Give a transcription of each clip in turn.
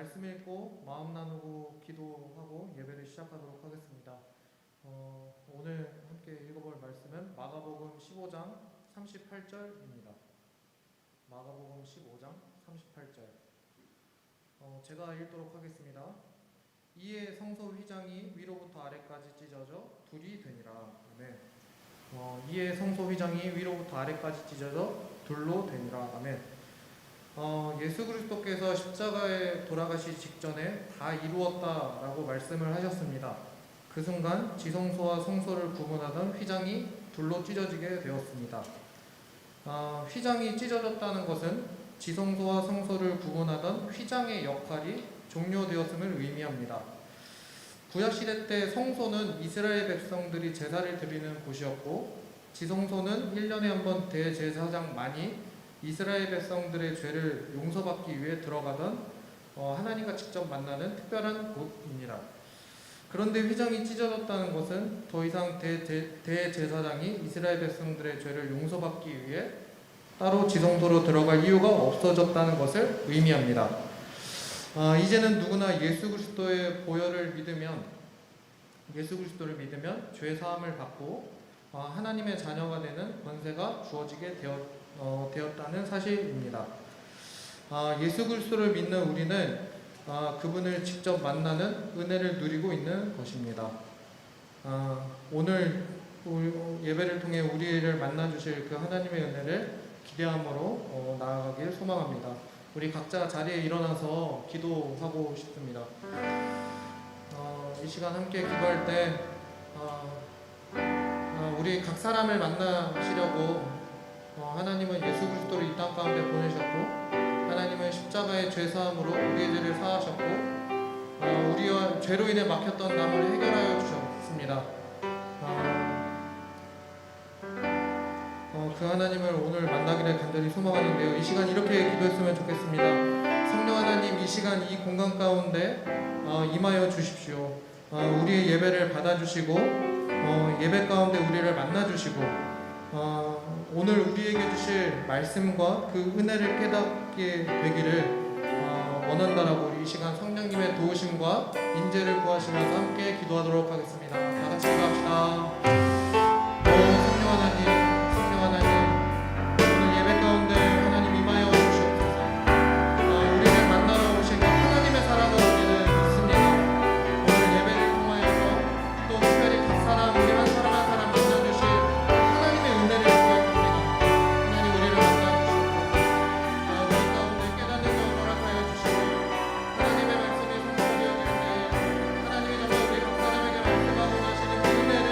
말씀 읽고 마음 나누고 기도하고 예배를 시작하도록 하겠습니다. 오늘 함께 읽어볼 말씀은 마가복음 15장 38절입니다. 마가복음 15장 38절. 제가 읽도록 하겠습니다. 이에 성소 휘장이 위로부터 아래까지 찢어져 둘이 되니라. 아멘. 이에 성소 휘장이 위로부터 아래까지 찢어져 둘로 되니라. 아멘. 예수 그리스도께서 십자가에 돌아가시기 직전에 다 이루었다라고 말씀을 하셨습니다. 그 순간 지성소와 성소를 구분하던 휘장이 둘로 찢어지게 되었습니다. 휘장이 찢어졌다는 것은 지성소와 성소를 구분하던 휘장의 역할이 종료되었음을 의미합니다. 구약시대 때 성소는 이스라엘 백성들이 제사를 드리는 곳이었고, 지성소는 1년에 한 번 대제사장만이 이스라엘 백성들의 죄를 용서받기 위해 들어가던 하나님과 직접 만나는 특별한 곳입니다. 그런데 휘장이 찢어졌다는 것은 더 이상 대제사장이 이스라엘 백성들의 죄를 용서받기 위해 따로 지성소로 들어갈 이유가 없어졌다는 것을 의미합니다. 이제는 누구나 예수 그리스도의 보혈을 믿으면, 죄 사함을 받고 하나님의 자녀가 되는 권세가 주어지게 되었다는 사실입니다. 예수 그리스도를 믿는 우리는 그분을 직접 만나는 은혜를 누리고 있는 것입니다. 오늘 예배를 통해 우리를 만나주실 그 하나님의 은혜를 기대함으로 나아가길 소망합니다. 우리 각자 자리에 일어나서 기도하고 싶습니다. 이 시간 함께 기도할 때 우리 각 사람을 만나시려고 하나님은 예수 그리스도를 이 땅 가운데 보내셨고, 하나님은 십자가의 죄사함으로 우리의 죄를 사하셨고, 우리와 죄로 인해 막혔던 남을 해결하여 주셨습니다. 그 하나님을 오늘 만나기를 간절히 소망하는데요, 이 시간 이렇게 기도했으면 좋겠습니다. 성령 하나님, 이 시간 이 공간 가운데 임하여 주십시오. 우리의 예배를 받아주시고 예배 가운데 우리를 만나주시고, 오늘 우리에게 주실 말씀과 그 은혜를 깨닫게 되기를 원한다라고 이 시간 성령님의 도우심과 인재를 구하시면서 함께 기도하도록 하겠습니다. 다 같이 기도합시다. 성령 하나님, 오늘 예배 가운데 하나님 임하여 주시옵소서. 우리를 만나러 오신 그 하나님의 사랑을 우리는 믿습니다. 오늘 예배를 통하여서 또 특별히 각 사람, 우리 한 사람 한 사람 만나주실 하나님의 은혜를 구합니다. 하나님 우리를 만나주시옵소서. 우리 가운데 깨닫는 것 허락하여 주시고, 하나님의 말씀이 성취되어질 때 하나님이 정말 우리 각 사람에게 말씀하고 계시는 그 은혜를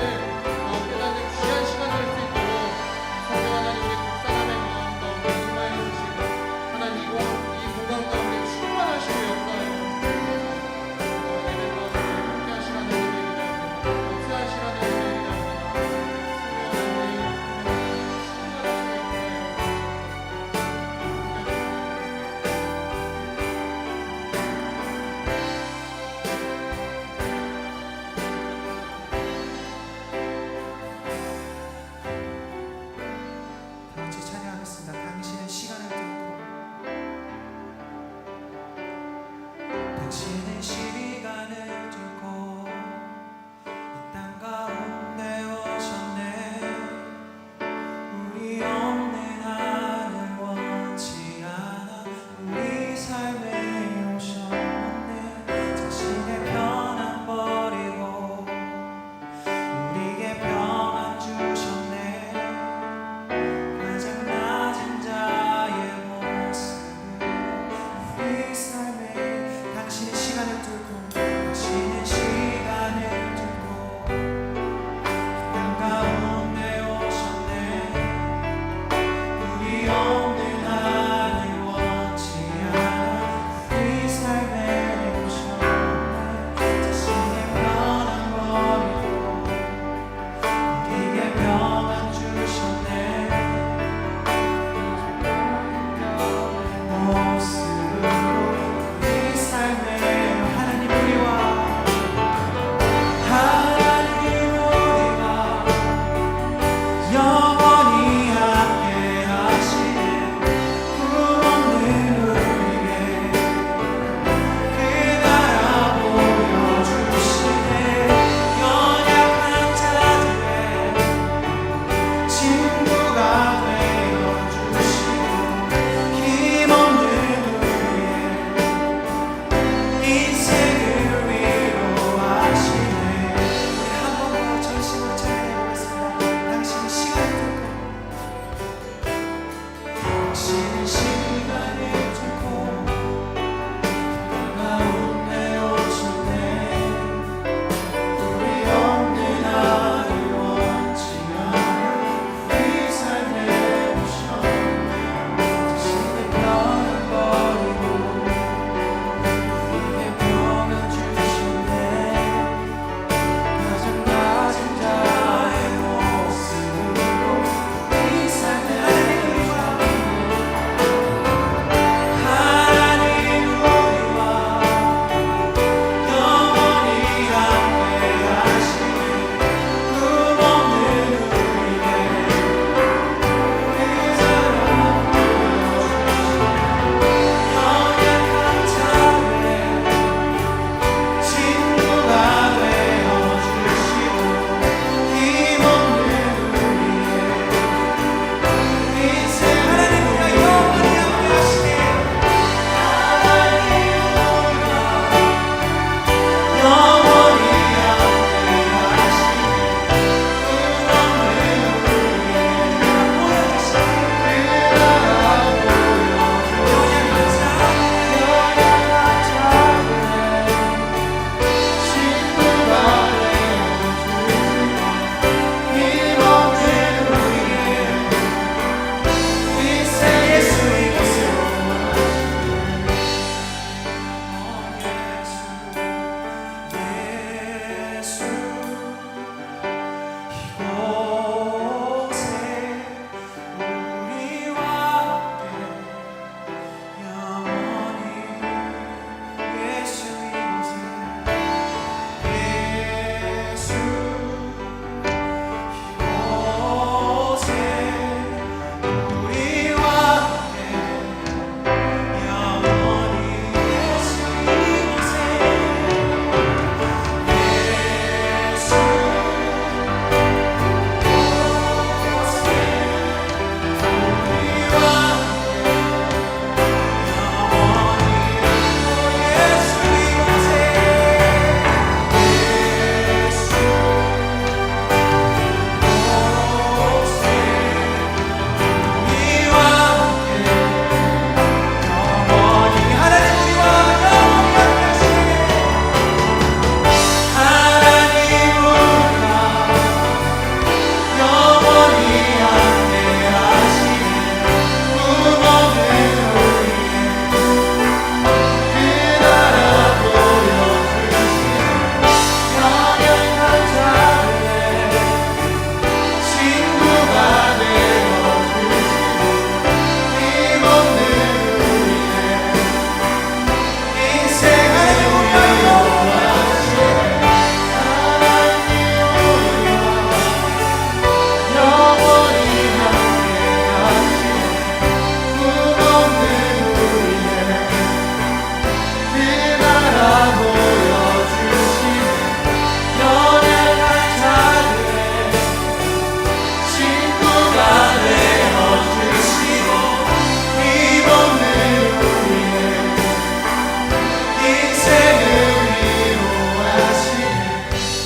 쉬는 시간을 두고 가운데 오셨네. 우리 없는 나를 원치 않은 우리 삶에 오셨네. 대신에 병을 버리고 우리의 병을 주셨네. 가장 낮은 자의 모습으로 이 삶에 하나님 우리와 영원히 함께하시네. 꿈 없는 우리에게 그 사랑 보여주시네. 연약한 자들의 친구가 되어주시고 힘없는 우리의 인생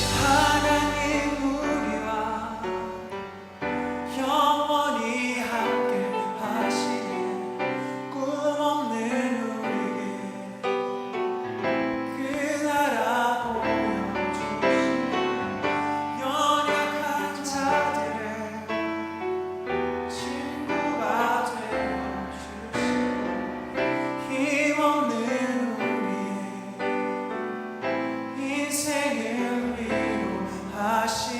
하나님 우리와 영원히 함께하시네. 하나님 우리와 영원히 함께하시네. 꿈 없는 우리의 보여주시네. 그 나라 보여주시네. 연약한 자들의 친구가 되어주시고 힘없는 우리의 인생 예수 이곳으로 예수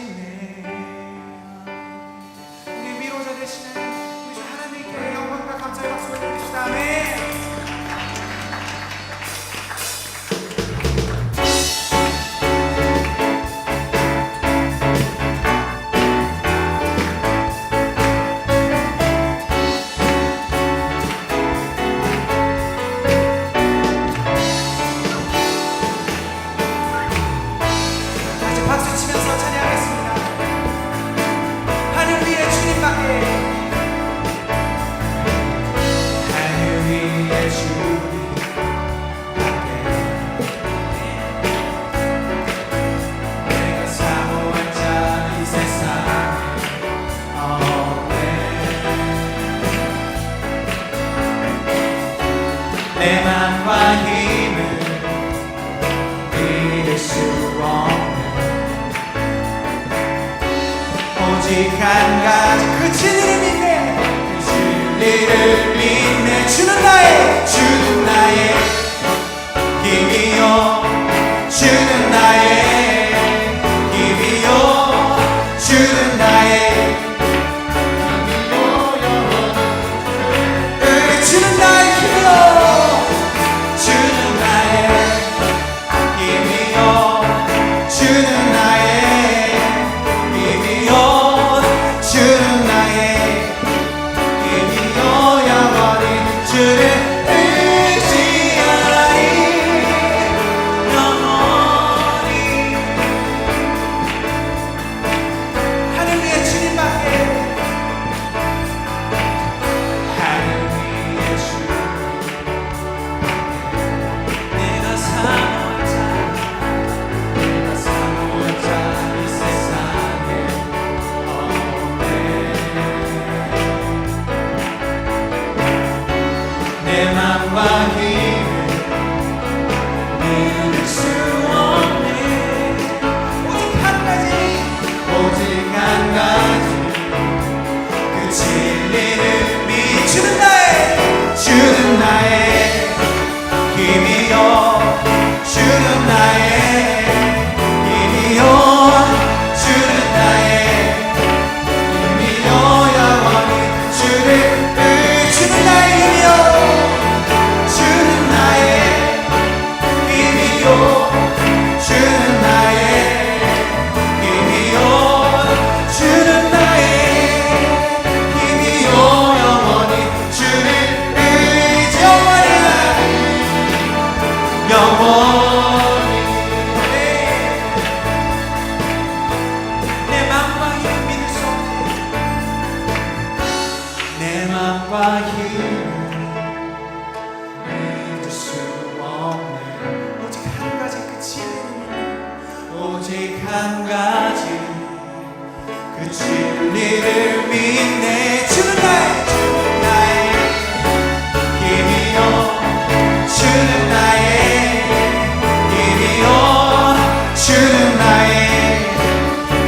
이곳에 우리와 함께 영원히 예수 이곳에 예수 이곳에 우리와 함께 영원히 예수 이곳에 예수 이곳에 우리와 하늘 위에 내 맘과 힘을 믿을 수 없는 오직 한 가지 그 진리를 믿네 그 진리를 믿네 주는 나의 힘이요 주는 나의 힘이요 주는 나의 주는 나의 힘이요 주는 나의 힘이요 주는 나의 힘이요 주는 나의 힘이요 영원히 주를 의지하리 영원히 하늘 위에 주님밖에 하늘 위에 주님 내가 사모자 이 세상에 없네 내 맘과 힘을 믿을 수 없네 오직 한 가지 그 진리를 믿주는 나의 힘이요 주는 나의 힘이요 주는 나의 힘이요 영원히 주를 주는 나의 힘이요 주는 나의 힘이요 주는 나의 힘이요 주는 나의 힘이요 영원히 주를 영원히 내 맘과 힘 믿을 수 없네 내 맘과 힘 믿을 수 없네 오직 한 가지 그 진리를 오직 한 가지 그 진리를 믿네 주는 나의 힘이요 주는 나의 힘이요 주는 나의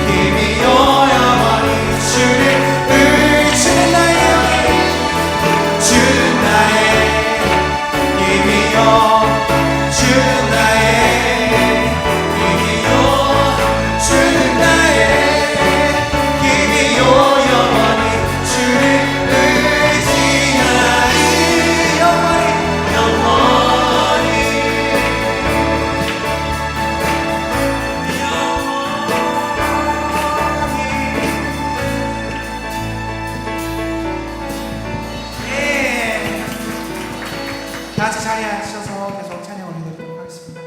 힘이요 영원히 주를 주는 나의 주는 나의 힘이요 주는 나의 힘이요 주는 나의 힘이요 영원히 주를 의지하리 다 같이 자리에 앉으셔서 계속 찬양을 해드리도록 하겠습니다.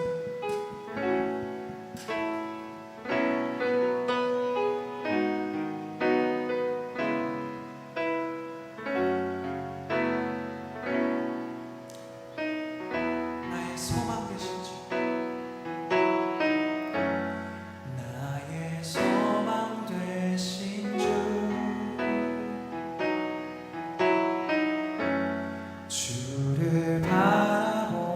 나의 소망 되신 주 나의 소망 되신 주 주를 바라보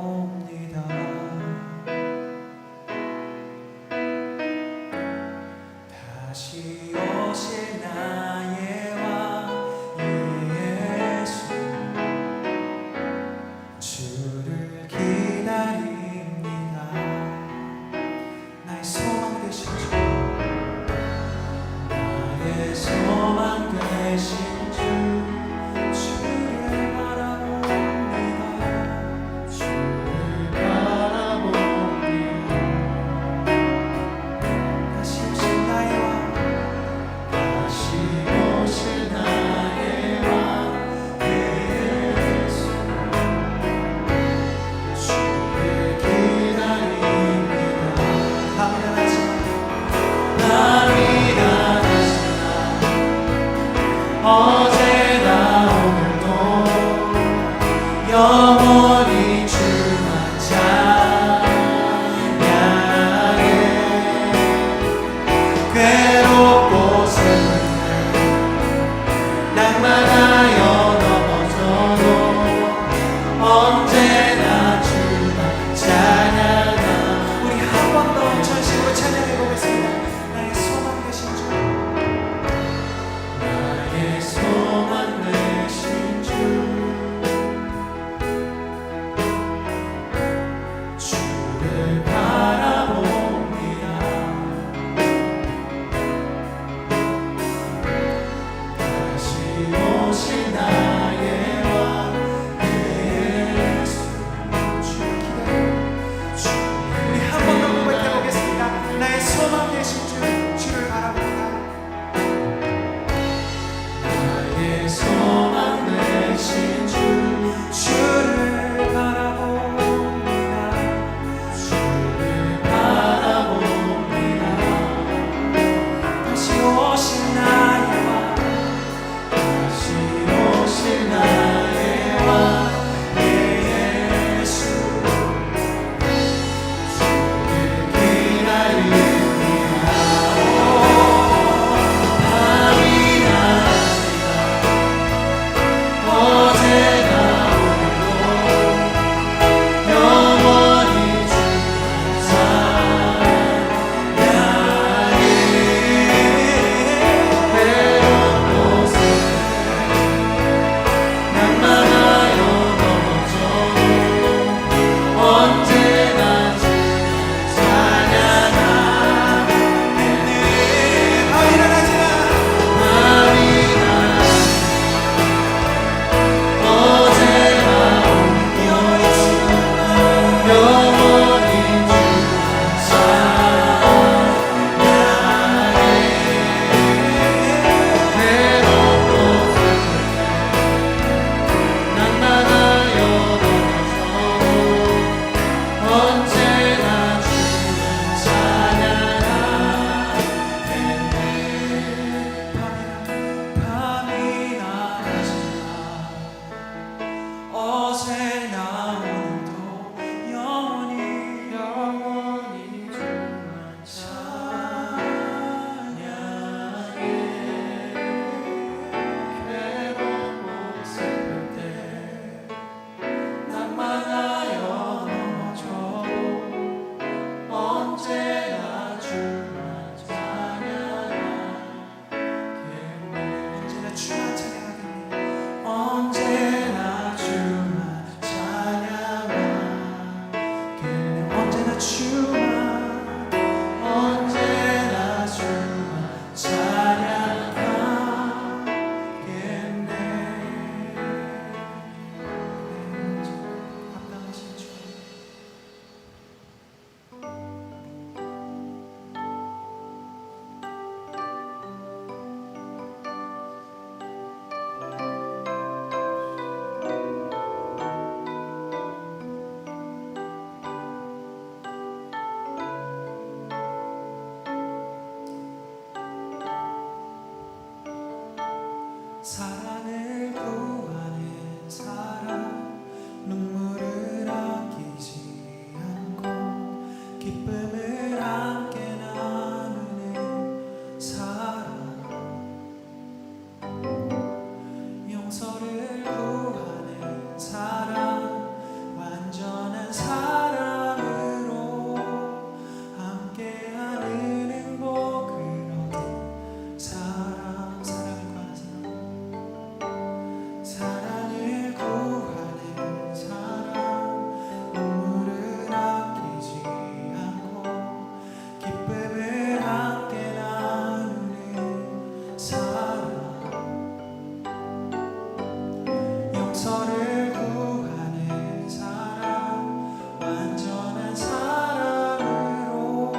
용서를 구하는 사랑 완전한 사랑으로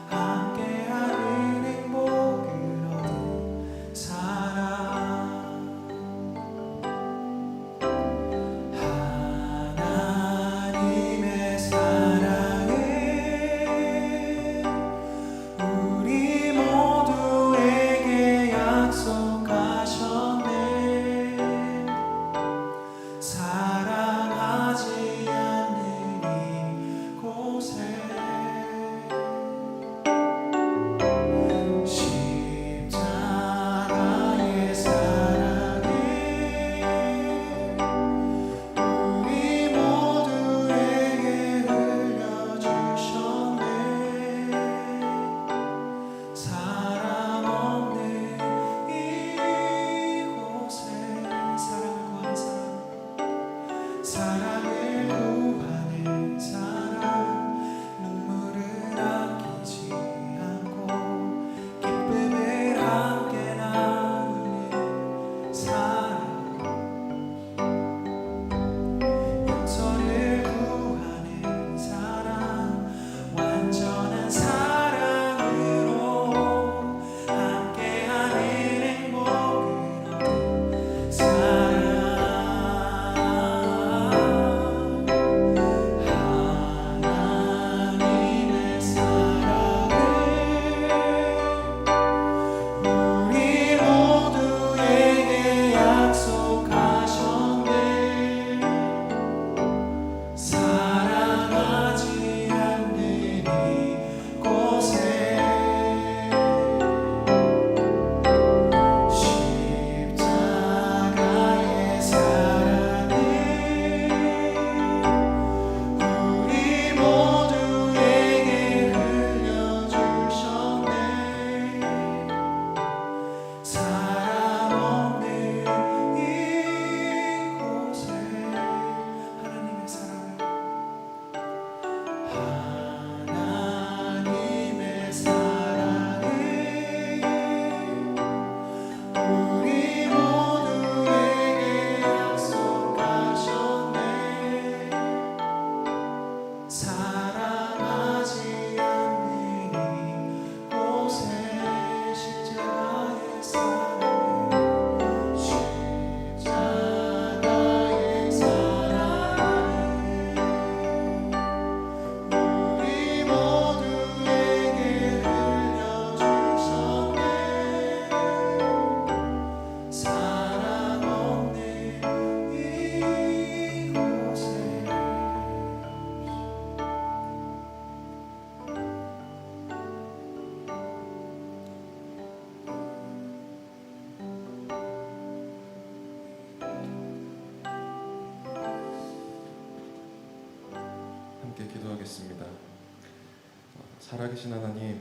함께하는 행복을 얻은 사랑 하나님의 사랑은 우리 모두에게 약속하셨네. 사랑하지 않는 이곳에 십자가의 사랑은 우리 모두에게 흘려주셨네. 사랑 없는 이곳에 사랑을 구하는 사랑 눈물을 아끼지 않고 기쁨을 함께 나누는 사랑 용서를 구하는 사랑 완전한 사랑으로 함께하는 행복을 얻은 사랑 하나님의 사랑은 우리 모두에게 약속하셨네. 사랑하지 않는 이곳에 십자가의 사랑은 우리 모두에게 흘려주셨네. 사랑 없는 이곳에 하나님의 사랑을 하나님의 사랑은 우리 모두에게 약속하셨네. 사랑하지 않는 이곳에 십자가의 사랑은 십자가의 사랑은 우리 모두에게 흘려주셨네. 사랑 없는 이곳에 함께 기도하겠습니다. 살아계신 하나님,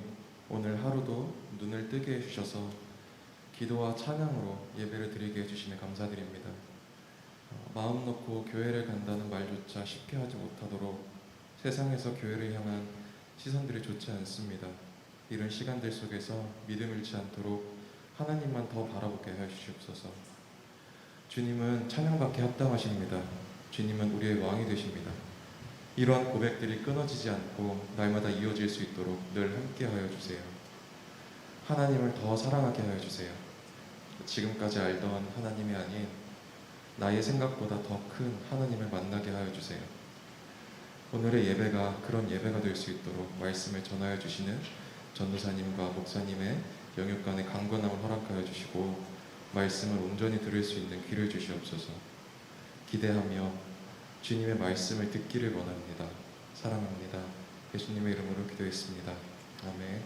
오늘 하루도 눈을 뜨게 해주셔서 기도와 찬양으로 예배를 드리게 해주시니 감사드립니다. 마음 놓고 교회를 간다는 말조차 쉽게 하지 못하도록 세상에서 교회를 향한 시선들이 좋지 않습니다. 이런 시간들 속에서 믿음 잃지 않도록 하나님만 더 바라보게 하여 주시옵소서. 주님은 찬양받기 합당하십니다. 주님은 우리의 왕이 되십니다. 이러한 고백들이 끊어지지 않고 날마다 이어질 수 있도록 늘 함께 하여 주세요. 하나님을 더 사랑하게 하여 주세요. 지금까지 알던 하나님이 아닌 나의 생각보다 더 큰 하나님을 만나게 하여 주세요. 오늘의 예배가 그런 예배가 될 수 있도록 말씀을 전하여 주시는 전도사님과 목사님의 영육간의 강건함을 허락하여 주시고 말씀을 온전히 들을 수 있는 귀를 주시옵소서. 기대하며 주님의 말씀을 듣기를 원합니다. 사랑합니다. 예수님의 이름으로 기도했습니다. 아멘.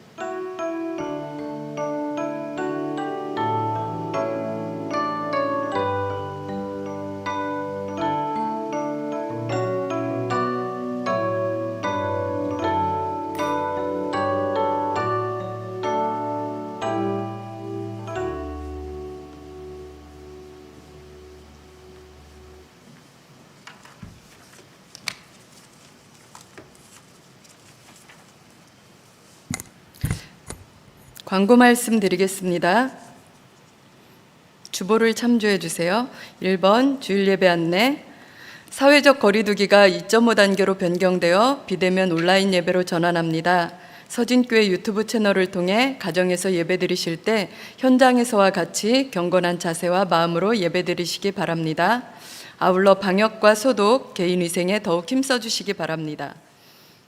광고 말씀 드리겠습니다. 주보를 참조해 주세요. 1번 주일 예배 안내. 사회적 거리두기가 2.5 단계로 변경되어 비대면 온라인 예배로 전환합니다. 서진교회 유튜브 채널을 통해 가정에서 예배드리실 때 현장에서와 같이 경건한 자세와 마음으로 예배드리시기 바랍니다. 아울러 방역과 소독, 개인위생에 더욱 힘써 주시기 바랍니다.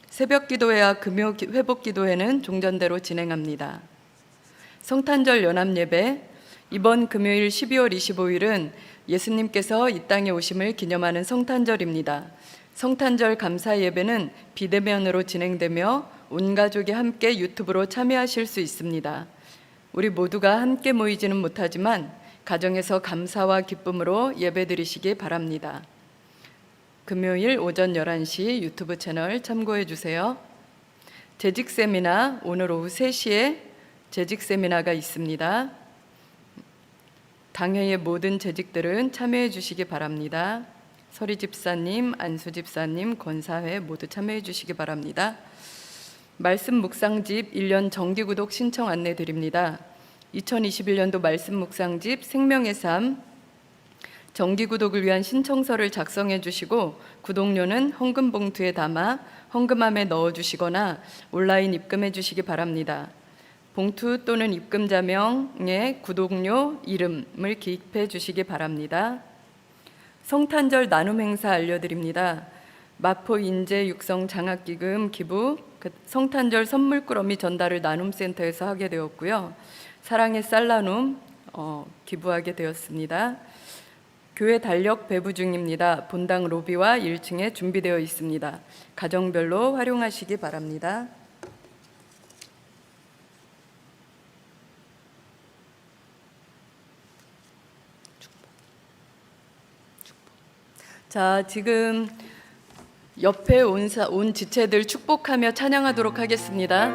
새벽 기도회와 금요 회복 기도회는 종전대로 진행합니다. 성탄절 연합 예배. 이번 금요일 12월 25일은 예수님께서 이 땅에 오심을 기념하는 성탄절입니다. 성탄절 감사 예배는 비대면으로 진행되며 온 가족이 함께 유튜브로 참여하실 수 있습니다. 우리 모두가 함께 모이지는 못하지만 가정에서 감사와 기쁨으로 예배드리시기 바랍니다. 금요일 오전 11시 유튜브 채널 참고해 주세요. 재직 세미나, 오늘 오후 3시에 재직 세미나가 있습니다. 당회의 모든 재직들은 참여해 주시기 바랍니다. 서리 집사님, 안수 집사님, 권사회 모두 참여해 주시기 바랍니다. 말씀 묵상집 1년 정기구독 신청 안내 드립니다. 2021년도 말씀 묵상집 생명의 삶 정기구독을 위한 신청서를 작성해 주시고 구독료는 헌금 봉투에 담아 헌금함에 넣어 주시거나 온라인 입금해 주시기 바랍니다. 봉투 또는 입금자명에 구독료 이름을 기입해 주시기 바랍니다. 성탄절 나눔 행사 알려드립니다. 마포 인재 육성 장학기금 기부, 성탄절 선물꾸러미 전달을 나눔센터에서 하게 되었고요. 사랑의 쌀 나눔 기부하게 되었습니다. 교회 달력 배부 중입니다. 본당 로비와 1층에 준비되어 있습니다. 가정별로 활용하시기 바랍니다. 자, 지금 옆에 온 지체들 축복하며 찬양하도록 하겠습니다.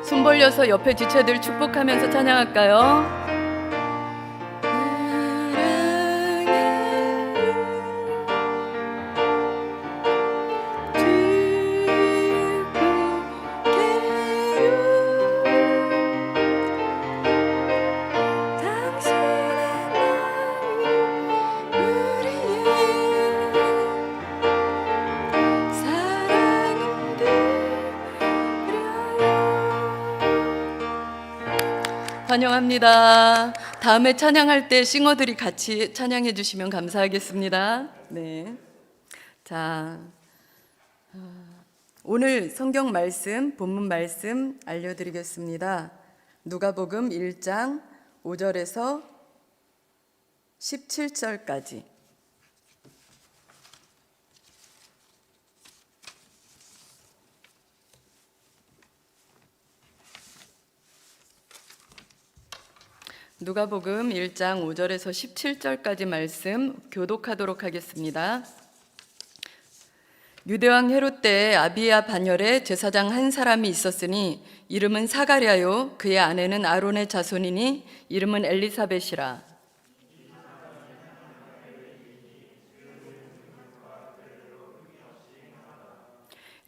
손 벌려서 옆에 지체들 축복하면서 찬양할까요? 환영합니다. 다음에 찬양할 때 싱어들이 같이 찬양해 주시면 감사하겠습니다. 네. 자, 오늘 성경 말씀, 본문 말씀 알려드리겠습니다. 누가복음 1장 5절에서 17절까지. 누가복음 1장 5절에서 17절까지 말씀 교독하도록 하겠습니다. 유대왕 헤롯 때에 아비야 반열에 제사장 한 사람이 있었으니 이름은 사가랴요 그의 아내는 아론의 자손이니 이름은 엘리사벳이라.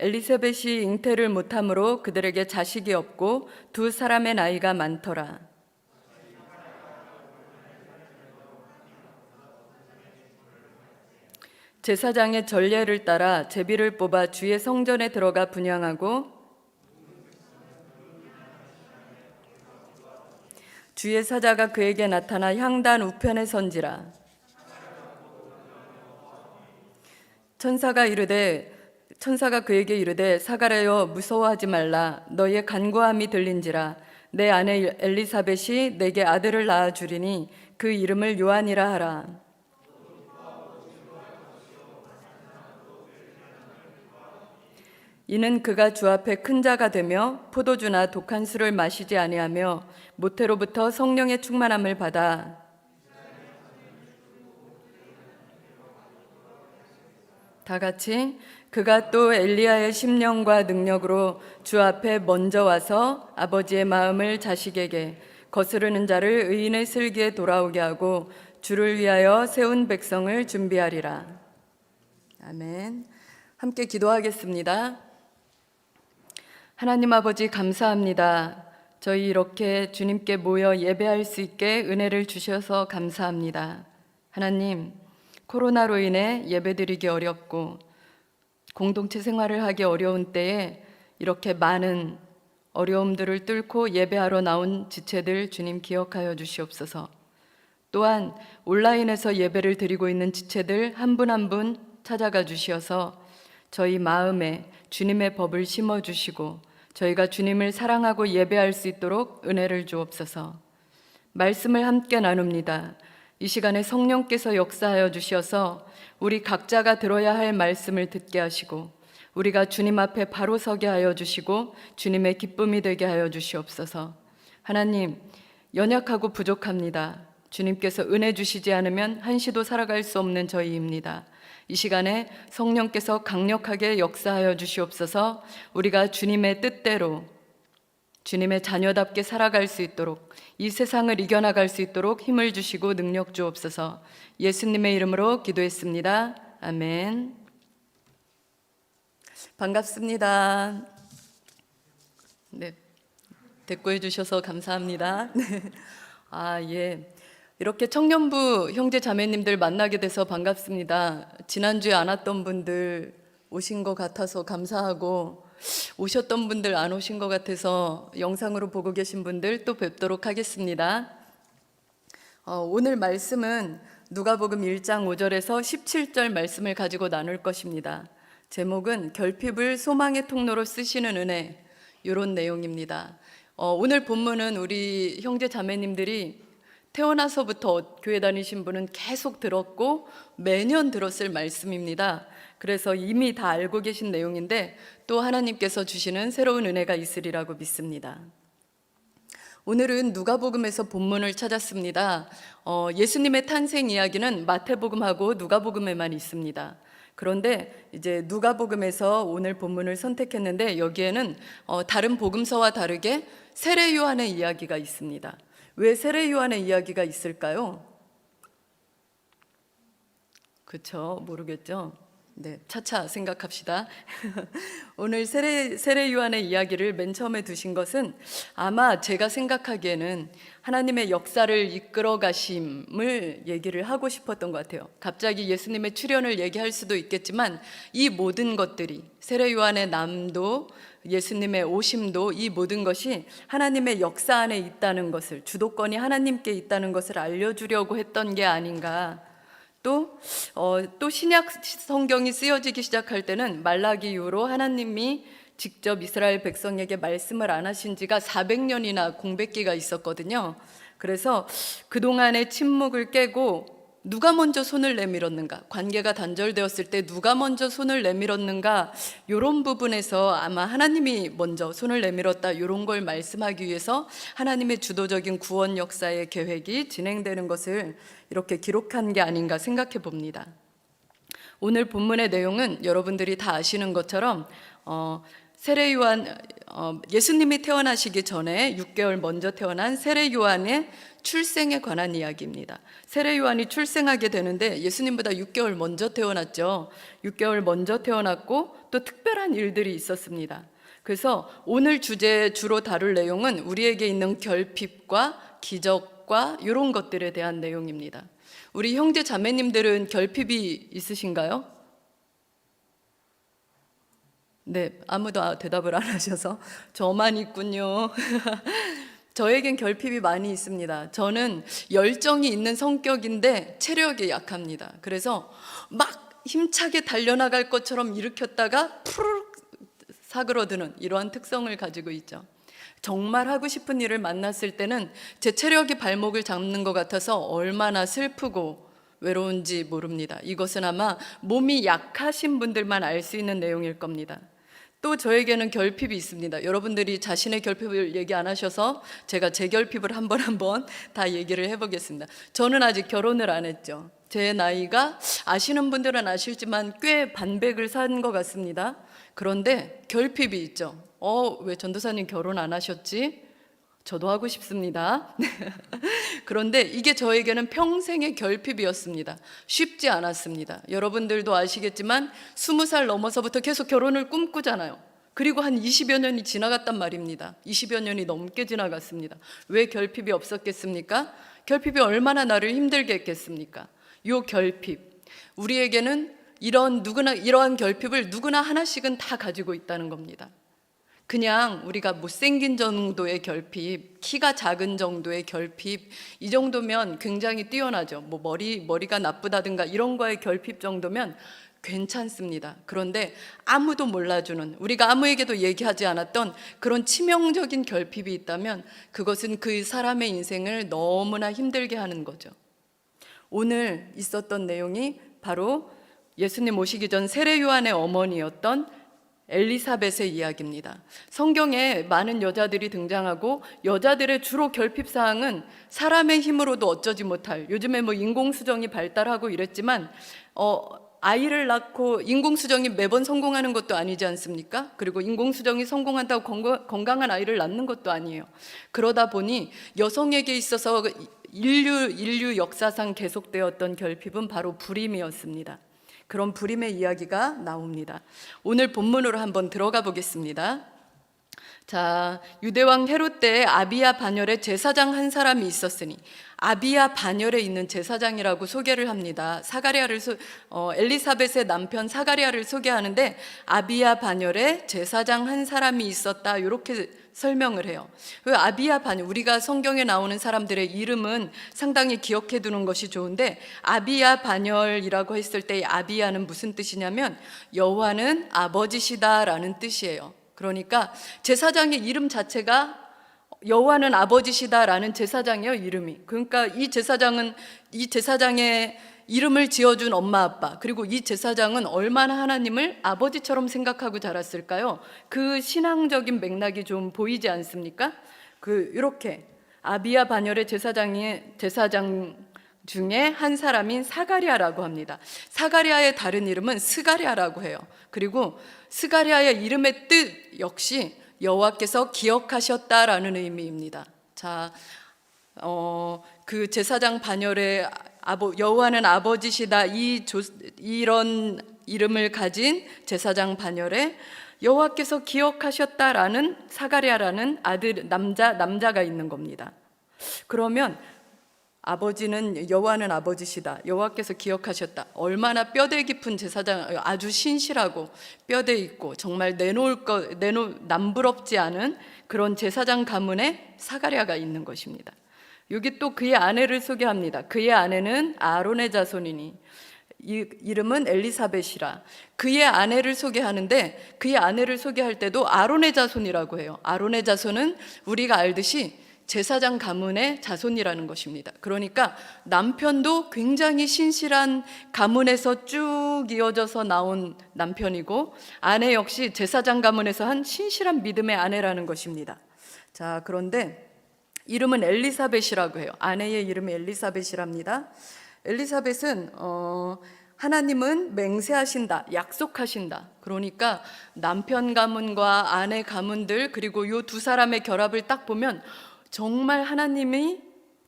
엘리사벳이 잉태를 못함으로 그들에게 자식이 없고 두 사람의 나이가 많더라. 제사장의 전례를 따라 제비를 뽑아 주의 성전에 들어가 분향하고 주의 사자가 그에게 나타나 향단 우편에 선지라. 천사가 그에게 이르되 사가랴여 무서워하지 말라. 너의 간구함이 들린지라. 내 아내 엘리사벳이 내게 아들을 낳아 주리니 그 이름을 요한이라 하라. 이는 그가 주 앞에 큰 자가 되며 포도주나 독한 술을 마시지 아니하며 모태로부터 성령의 충만함을 받아 다 같이 그가 또 엘리야의 심령과 능력으로 주 앞에 먼저 와서 아버지의 마음을 자식에게 거스르는 자를 의인의 슬기에 돌아오게 하고 주를 위하여 세운 백성을 준비하리라. 아멘. 함께 기도하겠습니다. 하나님 아버지 감사합니다. 저희 이렇게 주님께 모여 예배할 수 있게 은혜를 주셔서 감사합니다. 하나님, 코로나로 인해 예배드리기 어렵고 공동체 생활을 하기 어려운 때에 이렇게 많은 어려움들을 뚫고 예배하러 나온 지체들 주님 기억하여 주시옵소서. 또한 온라인에서 예배를 드리고 있는 지체들 한 분 한 분 찾아가 주시어서 저희 마음에 주님의 법을 심어 주시고 저희가 주님을 사랑하고 예배할 수 있도록 은혜를 주옵소서. 말씀을 함께 나눕니다. 이 시간에 성령께서 역사하여 주셔서 우리 각자가 들어야 할 말씀을 듣게 하시고 우리가 주님 앞에 바로 서게 하여 주시고 주님의 기쁨이 되게 하여 주시옵소서. 하나님, 연약하고 부족합니다. 주님께서 은혜 주시지 않으면 한시도 살아갈 수 없는 저희입니다. 이 시간에 성령께서 강력하게 역사하여 주시옵소서. 우리가 주님의 뜻대로 주님의 자녀답게 살아갈 수 있도록 이 세상을 이겨나갈 수 있도록 힘을 주시고 능력 주옵소서. 예수님의 이름으로 기도했습니다. 아멘. 반갑습니다. 네, 대꾸해 주셔서 감사합니다. 예. 이렇게 청년부 형제 자매님들 만나게 돼서 반갑습니다. 지난주에 안 왔던 분들 오신 것 같아서 감사하고 오셨던 분들 안 오신 것 같아서 영상으로 보고 계신 분들 또 뵙도록 하겠습니다. 오늘 말씀은 누가복음 1장 5절에서 17절 말씀을 가지고 나눌 것입니다. 제목은 결핍을 소망의 통로로 쓰시는 은혜, 이런 내용입니다. 오늘 본문은 우리 형제 자매님들이 태어나서부터 교회 다니신 분은 계속 들었고 매년 들었을 말씀입니다. 그래서 이미 다 알고 계신 내용인데 또 하나님께서 주시는 새로운 은혜가 있으리라고 믿습니다. 오늘은 누가복음에서 본문을 찾았습니다. 예수님의 탄생 이야기는 마태복음하고 누가복음에만 있습니다. 그런데 이제 누가복음에서 오늘 본문을 선택했는데 여기에는 다른 복음서와 다르게 세례 요한의 이야기가 있습니다. 왜 세례 요한의 이야기가 있을까요? 그렇죠? 모르겠죠? 네, 차차 생각합시다. 오늘 세례 요한의 이야기를 맨 처음에 두신 것은 아마 제가 생각하기에는 하나님의 역사를 이끌어 가심을 얘기를 하고 싶었던 것 같아요. 갑자기 예수님의 출현을 얘기할 수도 있겠지만 이 모든 것들이 세례 요한의 남도 예수님의 오심도 이 모든 것이 하나님의 역사 안에 있다는 것을, 주도권이 하나님께 있다는 것을 알려주려고 했던 게 아닌가. 또 신약 성경이 쓰여지기 시작할 때는 말라기 이후로 하나님이 직접 이스라엘 백성에게 말씀을 안 하신 지가 400년이나 공백기가 있었거든요. 그래서 그동안의 침묵을 깨고 누가 먼저 손을 내밀었는가, 관계가 단절되었을 때 누가 먼저 손을 내밀었는가, 이런 부분에서 아마 하나님이 먼저 손을 내밀었다, 이런 걸 말씀하기 위해서 하나님의 주도적인 구원 역사의 계획이 진행되는 것을 이렇게 기록한 게 아닌가 생각해 봅니다. 오늘 본문의 내용은 여러분들이 다 아시는 것처럼 세례 요한, 예수님이 태어나시기 전에 6개월 먼저 태어난 세례 요한의 출생에 관한 이야기입니다. 세례 요한이 출생하게 되는데 예수님보다 6개월 먼저 태어났죠. 6개월 먼저 태어났고 또 특별한 일들이 있었습니다. 그래서 오늘 주로 다룰 내용은 우리에게 있는 결핍과 기적과 이런 것들에 대한 내용입니다. 우리 형제 자매님들은 결핍이 있으신가요? 네, 아무도 대답을 안 하셔서 저만 있군요. 저에겐 결핍이 많이 있습니다. 저는 열정이 있는 성격인데 체력이 약합니다. 그래서 막 힘차게 달려나갈 것처럼 일으켰다가 푸르륵 사그러드는 이러한 특성을 가지고 있죠. 정말 하고 싶은 일을 만났을 때는 제 체력이 발목을 잡는 것 같아서 얼마나 슬프고 외로운지 모릅니다. 이것은 아마 몸이 약하신 분들만 알 수 있는 내용일 겁니다. 또 저에게는 결핍이 있습니다. 여러분들이 자신의 결핍을 얘기 안 하셔서 제가 제 결핍을 한번 다 얘기를 해보겠습니다. 저는 아직 결혼을 안 했죠. 제 나이가 아시는 분들은 아실지만 꽤 반백을 산 것 같습니다. 그런데 결핍이 있죠. 왜 전도사님 결혼 안 하셨지? 저도 하고 싶습니다. 그런데 이게 저에게는 평생의 결핍이었습니다. 쉽지 않았습니다. 여러분들도 아시겠지만 20살 넘어서부터 계속 결혼을 꿈꾸잖아요. 그리고 한 20여 년이 지나갔단 말입니다. 20여 년이 넘게 지나갔습니다. 왜 결핍이 없었겠습니까? 결핍이 얼마나 나를 힘들게 했겠습니까? 요 결핍, 우리에게는 이러한 결핍을 누구나 하나씩은 다 가지고 있다는 겁니다. 그냥 우리가 못생긴 정도의 결핍, 키가 작은 정도의 결핍, 이 정도면 굉장히 뛰어나죠. 뭐 머리가 나쁘다든가 이런 거의 결핍 정도면 괜찮습니다. 그런데 아무도 몰라주는, 우리가 아무에게도 얘기하지 않았던 그런 치명적인 결핍이 있다면 그것은 그 사람의 인생을 너무나 힘들게 하는 거죠. 오늘 있었던 내용이 바로 예수님 오시기 전 세례 요한의 어머니였던 엘리사벳의 이야기입니다. 성경에 많은 여자들이 등장하고 여자들의 주로 결핍사항은 사람의 힘으로도 어쩌지 못할, 요즘에 뭐 인공수정이 발달하고 이랬지만 아이를 낳고 인공수정이 매번 성공하는 것도 아니지 않습니까? 그리고 인공수정이 성공한다고 건강한 아이를 낳는 것도 아니에요. 그러다 보니 여성에게 있어서 인류 역사상 계속되었던 결핍은 바로 불임이었습니다. 그런 불임의 이야기가 나옵니다. 오늘 본문으로 한번 들어가 보겠습니다. 자, 유대왕 헤롯 때에 아비야 반열에 제사장 한 사람이 있었으니, 아비야 반열에 있는 제사장이라고 소개를 합니다. 엘리사벳의 남편 사가랴를 소개하는데 아비야 반열에 제사장 한 사람이 있었다, 이렇게 설명을 해요. 아비야 반열, 우리가 성경에 나오는 사람들의 이름은 상당히 기억해 두는 것이 좋은데, 아비야 반열이라고 했을 때 아비야는 무슨 뜻이냐면 여호와는 아버지시다라는 뜻이에요. 그러니까 제사장의 이름 자체가 여호와는 아버지시다라는 제사장이에요, 이름이. 그러니까 이 제사장의 이름을 지어준 엄마 아빠, 그리고 이 제사장은 얼마나 하나님을 아버지처럼 생각하고 자랐을까요? 그 신앙적인 맥락이 좀 보이지 않습니까? 이렇게 아비야 반열의 제사장 중에 한 사람인 사가랴라고 합니다. 사가랴의 다른 이름은 스가랴라고 해요. 그리고 스가랴의 이름의 뜻 역시 여호와께서 기억하셨다라는 의미입니다. 자, 그 제사장 반열의 여호와는 아버지시다, 이런 이름을 가진 제사장 반열에 여호와께서 기억하셨다라는 사가랴라는 남자가 있는 겁니다. 그러면 아버지는 여호와는 아버지시다, 여호와께서 기억하셨다. 얼마나 뼈대 깊은 제사장, 아주 신실하고 뼈대 있고 정말 남부럽지 않은 그런 제사장 가문에 사가랴가 있는 것입니다. 여기 또 그의 아내를 소개합니다. 그의 아내는 아론의 자손이니, 이름은 엘리사벳이라. 그의 아내를 소개하는데 그의 아내를 소개할 때도 아론의 자손이라고 해요. 아론의 자손은 우리가 알듯이 제사장 가문의 자손이라는 것입니다. 그러니까 남편도 굉장히 신실한 가문에서 쭉 이어져서 나온 남편이고, 아내 역시 제사장 가문에서 한 신실한 믿음의 아내라는 것입니다. 자, 그런데 이름은 엘리사벳이라고 해요. 아내의 이름이 엘리사벳이랍니다. 엘리사벳은 하나님은 맹세하신다, 약속하신다. 그러니까 남편 가문과 아내 가문들, 그리고 이 두 사람의 결합을 딱 보면 정말 하나님이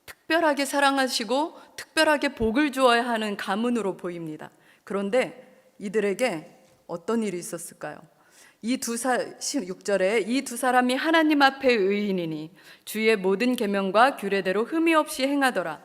특별하게 사랑하시고 특별하게 복을 주어야 하는 가문으로 보입니다. 그런데 이들에게 어떤 일이 있었을까요? 16절에 이 두 사람이 하나님 앞에 의인이니 주의 모든 계명과 규례대로 흠이 없이 행하더라.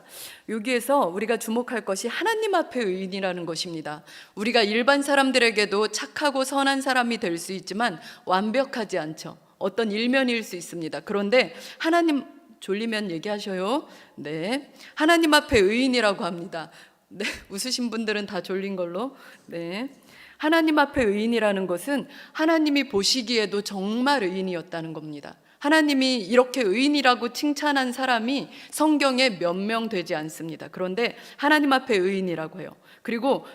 여기에서 우리가 주목할 것이 하나님 앞에 의인이라는 것입니다. 우리가 일반 사람들에게도 착하고 선한 사람이 될 수 있지만 완벽하지 않죠. 어떤 일면일 수 있습니다. 그런데 하나님, 졸리면 얘기하셔요. 네, 하나님 앞에 의인이라고 합니다. 네, 웃으신 분들은 다 졸린 걸로. 네, 하나님 앞에 의인이라는 것은 하나님이 보시기에도 정말 의인이었다는 겁니다. 하나님이 이렇게 의인이라고 칭찬한 사람이 성경에 몇 명 되지 않습니다. 그런데 하나님 앞에 의인이라고 해요. 그리고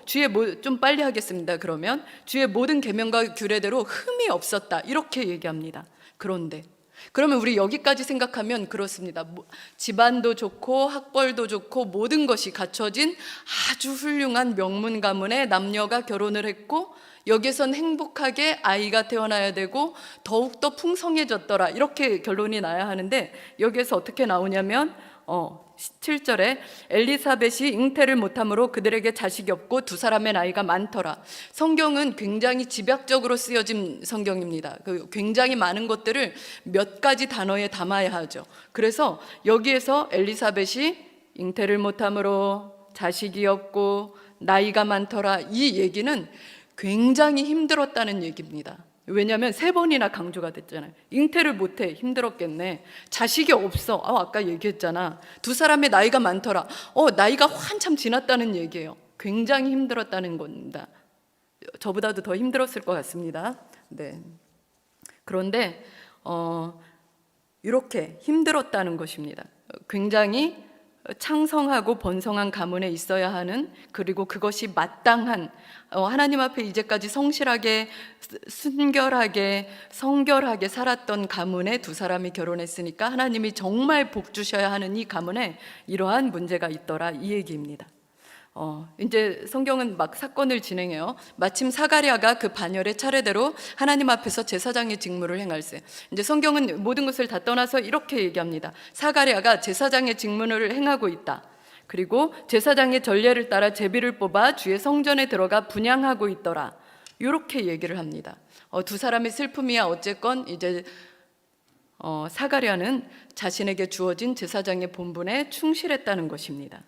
좀 빨리 하겠습니다. 그러면 주의 모든 계명과 규례대로 흠이 없었다, 이렇게 얘기합니다. 그러면 우리 여기까지 생각하면 그렇습니다. 집안도 좋고 학벌도 좋고 모든 것이 갖춰진 아주 훌륭한 명문 가문의 남녀가 결혼을 했고, 여기선 행복하게 아이가 태어나야 되고 더욱더 풍성해졌더라, 이렇게 결론이 나야 하는데, 여기에서 어떻게 나오냐면 7절에 엘리사벳이 잉태를 못함으로 그들에게 자식이 없고 두 사람의 나이가 많더라. 성경은 굉장히 집약적으로 쓰여진 성경입니다. 굉장히 많은 것들을 몇 가지 단어에 담아야 하죠. 그래서 여기에서 엘리사벳이 잉태를 못함으로 자식이 없고 나이가 많더라, 이 얘기는 굉장히 힘들었다는 얘기입니다. 왜냐하면 3번이나 강조가 됐잖아요. 잉태를 못해, 힘들었겠네. 자식이 없어, 아까 얘기했잖아. 두 사람의 나이가 많더라, 나이가 한참 지났다는 얘기예요. 굉장히 힘들었다는 겁니다. 저보다도 더 힘들었을 것 같습니다. 네. 그런데 이렇게 힘들었다는 것입니다. 굉장히 창성하고 번성한 가문에 있어야 하는, 그리고 그것이 마땅한, 하나님 앞에 이제까지 성실하게, 순결하게, 성결하게 살았던 가문에 두 사람이 결혼했으니까 하나님이 정말 복 주셔야 하는 이 가문에 이러한 문제가 있더라, 이 얘기입니다. 이제 성경은 막 사건을 진행해요. 마침 사가랴가 그 반열의 차례대로 하나님 앞에서 제사장의 직무를 행할세. 이제 성경은 모든 것을 다 떠나서 이렇게 얘기합니다. 사가랴가 제사장의 직무를 행하고 있다. 그리고 제사장의 전례를 따라 제비를 뽑아 주의 성전에 들어가 분향하고 있더라. 이렇게 얘기를 합니다. 두 사람의 슬픔이야 어쨌건 이제 사가랴는 자신에게 주어진 제사장의 본분에 충실했다는 것입니다.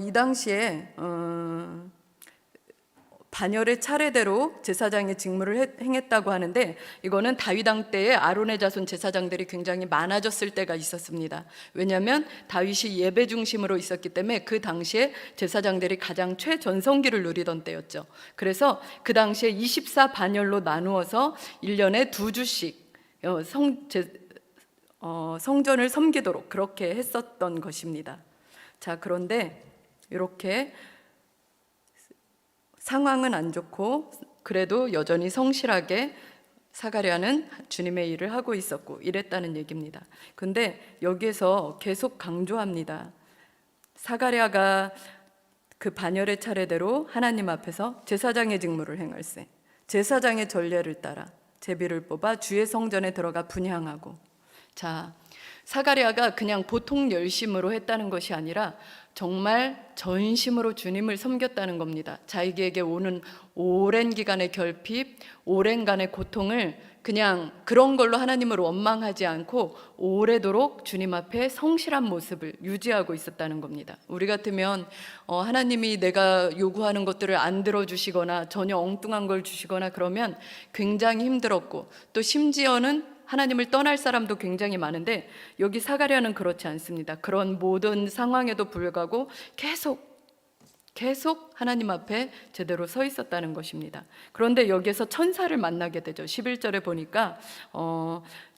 이 당시에 반열의 차례대로 제사장의 직무를 행했다고 하는데, 이거는 다윗 왕 때에 아론의 자손 제사장들이 굉장히 많아졌을 때가 있었습니다. 왜냐하면 다윗이 예배 중심으로 있었기 때문에 그 당시에 제사장들이 가장 최전성기를 누리던 때였죠. 그래서 그 당시에 24반열로 나누어서 1년에 2주씩 성전을 섬기도록 그렇게 했었던 것입니다. 자, 그런데 이렇게 상황은 안 좋고 그래도 여전히 성실하게 사가랴는 주님의 일을 하고 있었고 이랬다는 얘기입니다. 근데 여기에서 계속 강조합니다. 사가랴가 그 반열의 차례대로 하나님 앞에서 제사장의 직무를 행할세. 제사장의 전례를 따라 제비를 뽑아 주의 성전에 들어가 분향하고. 자, 사가랴가 그냥 보통 열심으로 했다는 것이 아니라 정말 전심으로 주님을 섬겼다는 겁니다. 자기에게 오는 오랜 기간의 결핍, 오랜간의 고통을 그냥 그런 걸로 하나님을 원망하지 않고 오래도록 주님 앞에 성실한 모습을 유지하고 있었다는 겁니다. 우리 같으면 하나님이 내가 요구하는 것들을 안 들어주시거나 전혀 엉뚱한 걸 주시거나 그러면 굉장히 힘들었고, 또 심지어는 하나님을 떠날 사람도 굉장히 많은데, 여기 사가랴는 그렇지 않습니다. 그런 모든 상황에도 불구하고 계속 하나님 앞에 제대로 서 있었다는 것입니다. 그런데 여기에서 천사를 만나게 되죠. 11절에 보니까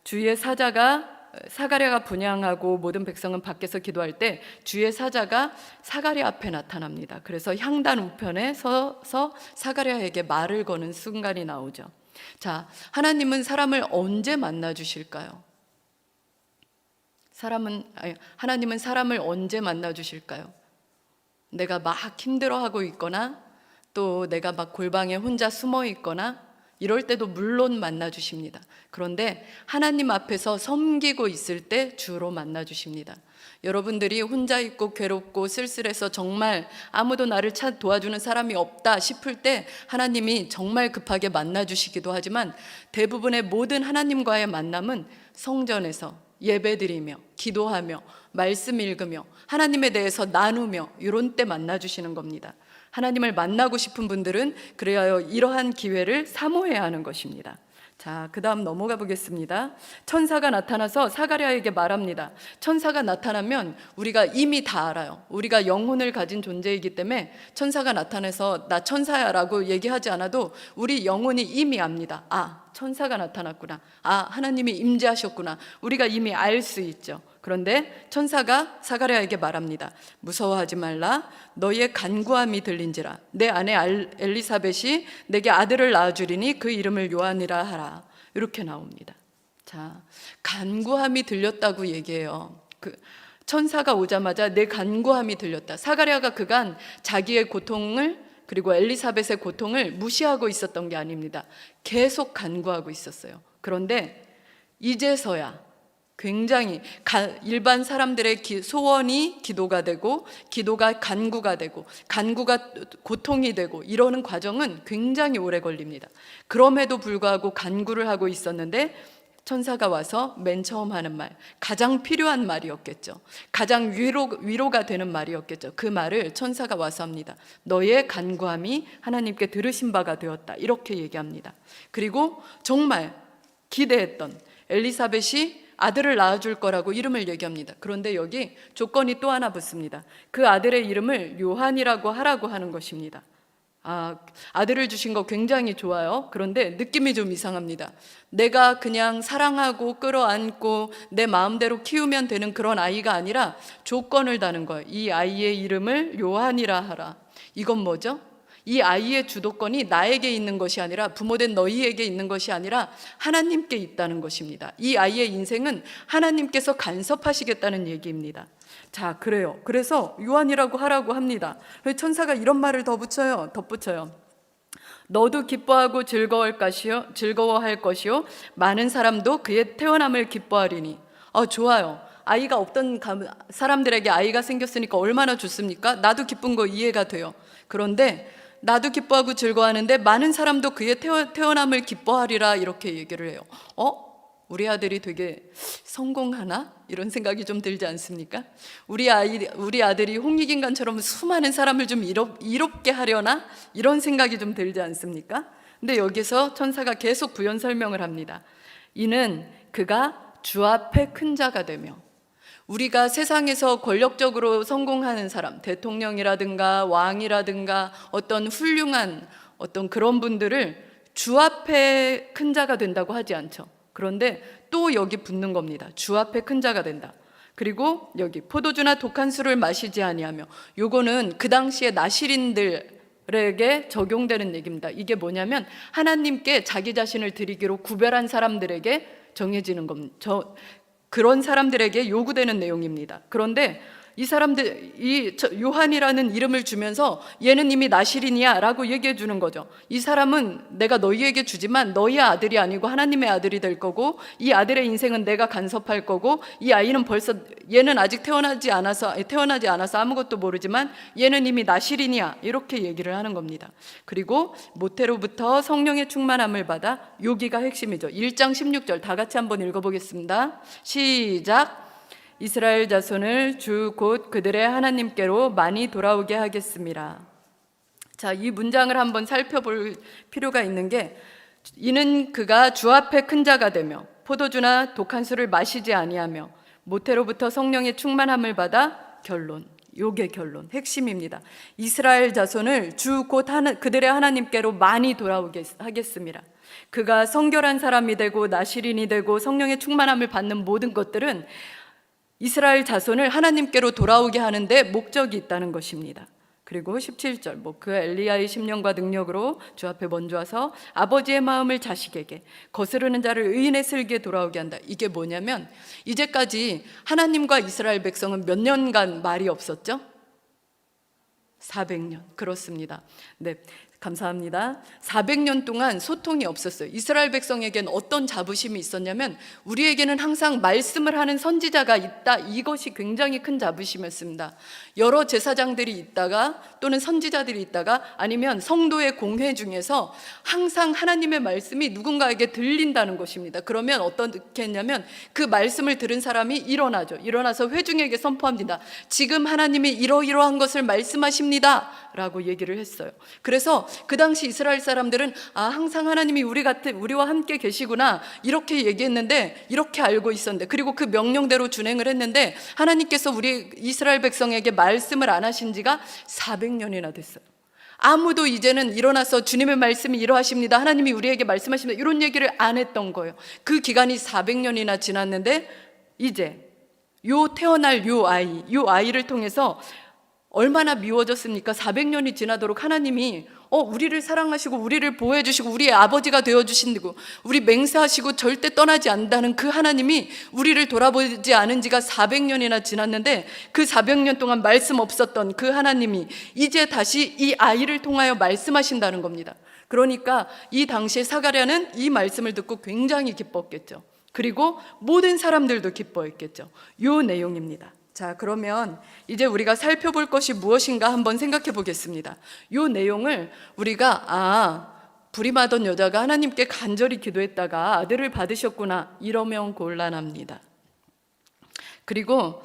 주의 사자가, 사가랴가 분향하고 모든 백성은 밖에서 기도할 때 주의 사자가 사가랴 앞에 나타납니다. 그래서 향단 우편에 서서 사가랴에게 말을 거는 순간이 나오죠. 자, 하나님은 사람을 언제 만나 주실까요? 하나님은 사람을 언제 만나 주실까요? 내가 막 힘들어하고 있거나, 또 내가 막 골방에 혼자 숨어 있거나 이럴 때도 물론 만나 주십니다. 그런데 하나님 앞에서 섬기고 있을 때 주로 만나 주십니다. 여러분들이 혼자 있고 괴롭고 쓸쓸해서 정말 아무도 나를 도와주는 사람이 없다 싶을 때 하나님이 정말 급하게 만나 주시기도 하지만, 대부분의 모든 하나님과의 만남은 성전에서 예배드리며 기도하며 말씀 읽으며 하나님에 대해서 나누며 이런 때 만나 주시는 겁니다. 하나님을 만나고 싶은 분들은 그래야 이러한 기회를 사모해야 하는 것입니다. 자, 그 다음 넘어가 보겠습니다. 천사가 나타나서 사가랴에게 말합니다. 천사가 나타나면 우리가 이미 다 알아요. 우리가 영혼을 가진 존재이기 때문에 천사가 나타나서 나 천사야 라고 얘기하지 않아도 우리 영혼이 이미 압니다. 천사가 나타났구나, 하나님이 임재하셨구나, 우리가 이미 알 수 있죠. 그런데 천사가 사가랴에게 말합니다. 무서워하지 말라. 너의 간구함이 들린지라. 내 아내 엘리사벳이 내게 아들을 낳아주리니 그 이름을 요한이라 하라. 이렇게 나옵니다. 자, 간구함이 들렸다고 얘기해요. 천사가 오자마자 내 간구함이 들렸다. 사가랴가 그간 자기의 고통을, 그리고 엘리사벳의 고통을 무시하고 있었던 게 아닙니다. 계속 간구하고 있었어요. 그런데 이제서야 굉장히 일반 사람들의 소원이 기도가 되고, 기도가 간구가 되고, 간구가 고통이 되고, 이러는 과정은 굉장히 오래 걸립니다. 그럼에도 불구하고 간구를 하고 있었는데 천사가 와서 맨 처음 하는 말, 가장 필요한 말이었겠죠. 가장 위로가 되는 말이었겠죠. 그 말을 천사가 와서 합니다. 너의 간구함이 하나님께 들으신 바가 되었다. 이렇게 얘기합니다. 그리고 정말 기대했던 엘리사벳이 아들을 낳아줄 거라고 이름을 얘기합니다. 그런데 여기 조건이 또 하나 붙습니다. 그 아들의 이름을 요한이라고 하라고 하는 것입니다. 아들을 주신 거 굉장히 좋아요. 그런데 느낌이 좀 이상합니다. 내가 그냥 사랑하고 끌어안고 내 마음대로 키우면 되는 그런 아이가 아니라 조건을 다는 거예요. 이 아이의 이름을 요한이라 하라. 이건 뭐죠? 이 아이의 주도권이 나에게 있는 것이 아니라, 부모된 너희에게 있는 것이 아니라 하나님께 있다는 것입니다. 이 아이의 인생은 하나님께서 간섭하시겠다는 얘기입니다. 자, 그래요. 그래서 요한이라고 하라고 합니다. 천사가 이런 말을 덧붙여요. 너도 기뻐하고 즐거워할 것이요 많은 사람도 그의 태어남을 기뻐하리니. 좋아요. 아이가 없던 사람들에게 아이가 생겼으니까 얼마나 좋습니까? 나도 기쁜 거 이해가 돼요. 그런데 나도 기뻐하고 즐거워하는데 많은 사람도 그의 태어남을 기뻐하리라, 이렇게 얘기를 해요. 우리 아들이 되게 성공하나? 이런 생각이 좀 들지 않습니까? 우리 아들이 홍익인간처럼 수많은 사람을 좀 이롭게 하려나? 이런 생각이 좀 들지 않습니까? 근데 여기서 천사가 계속 부연 설명을 합니다. 이는 그가 주 앞에 큰 자가 되며, 우리가 세상에서 권력적으로 성공하는 사람, 대통령이라든가 왕이라든가 어떤 훌륭한 어떤 그런 분들을 주 앞에 큰 자가 된다고 하지 않죠. 그런데 또 여기 붙는 겁니다. 주 앞에 큰 자가 된다. 그리고 여기 포도주나 독한 술을 마시지 아니하며, 요거는 그 당시에 나실인들에게 적용되는 얘기입니다. 이게 뭐냐면 하나님께 자기 자신을 드리기로 구별한 사람들에게 정해지는 겁니다. 그런 사람들에게 요구되는 내용입니다. 그런데 이 사람들, 요한이라는 이름을 주면서 얘는 이미 나실인이야 라고 얘기해 주는 거죠. 이 사람은 내가 너희에게 주지만 너희 아들이 아니고 하나님의 아들이 될 거고, 이 아들의 인생은 내가 간섭할 거고, 이 아이는 얘는 아직 태어나지 않아서 아무것도 모르지만 얘는 이미 나실인이야, 이렇게 얘기를 하는 겁니다. 그리고 모태로부터 성령의 충만함을 받아, 여기가 핵심이죠. 1장 16절 다 같이 한번 읽어보겠습니다. 시작. 이스라엘 자손을 주 곧 그들의 하나님께로 많이 돌아오게 하겠습니다. 자, 이 문장을 한번 살펴볼 필요가 있는 게, 이는 그가 주 앞에 큰 자가 되며 포도주나 독한 술을 마시지 아니하며 모태로부터 성령의 충만함을 받아, 요게 결론, 핵심입니다. 이스라엘 자손을 주 곧 그들의 하나님께로 많이 돌아오게 하겠습니다. 그가 성결한 사람이 되고 나실인이 되고 성령의 충만함을 받는 모든 것들은 이스라엘 자손을 하나님께로 돌아오게 하는데 목적이 있다는 것입니다. 그리고 17절, 그 엘리야의 심령과 능력으로 주 앞에 먼저 와서 아버지의 마음을 자식에게, 거스르는 자를 의인의 슬기에 돌아오게 한다. 이게 뭐냐면, 이제까지 하나님과 이스라엘 백성은 몇 년간 말이 없었죠? 400년. 그렇습니다. 네, 감사합니다. 400년 동안 소통이 없었어요. 이스라엘 백성에게는 어떤 자부심이 있었냐면, 우리에게는 항상 말씀을 하는 선지자가 있다. 이것이 굉장히 큰 자부심이었습니다. 여러 제사장들이 있다가, 또는 선지자들이 있다가, 아니면 성도의 공회 중에서 항상 하나님의 말씀이 누군가에게 들린다는 것입니다. 그러면 어떻게 했냐면, 그 말씀을 들은 사람이 일어나서 회중에게 선포합니다. 지금 하나님이 이러이러한 것을 말씀하십니다 라고 얘기를 했어요. 그래서 그 당시 이스라엘 사람들은 항상 하나님이 우리와 함께 계시구나, 이렇게 얘기했는데, 이렇게 알고 있었는데, 그리고 그 명령대로 준행을 했는데, 하나님께서 우리 이스라엘 백성에게 말씀을 안 하신 지가 400년이나 됐어요. 아무도 이제는 일어나서 주님의 말씀이 이러하십니다, 하나님이 우리에게 말씀하십니다, 이런 얘기를 안 했던 거예요. 그 기간이 400년이나 지났는데, 이제 태어날 요 아이를 통해서 얼마나 미워졌습니까? 400년이 지나도록 하나님이 우리를 사랑하시고 우리를 보호해 주시고 우리의 아버지가 되어 주신다고, 우리 맹세하시고 절대 떠나지 않는다는 그 하나님이 우리를 돌아보지 않은 지가 400년이나 지났는데, 그 400년 동안 말씀 없었던 그 하나님이 이제 다시 이 아이를 통하여 말씀하신다는 겁니다. 그러니까 이 당시에 사가랴는 이 말씀을 듣고 굉장히 기뻤겠죠. 그리고 모든 사람들도 기뻐했겠죠. 요 내용입니다. 자, 그러면 이제 우리가 살펴볼 것이 무엇인가 한번 생각해 보겠습니다. 요 내용을 우리가 불임하던 여자가 하나님께 간절히 기도했다가 아들을 받으셨구나 이러면 곤란합니다. 그리고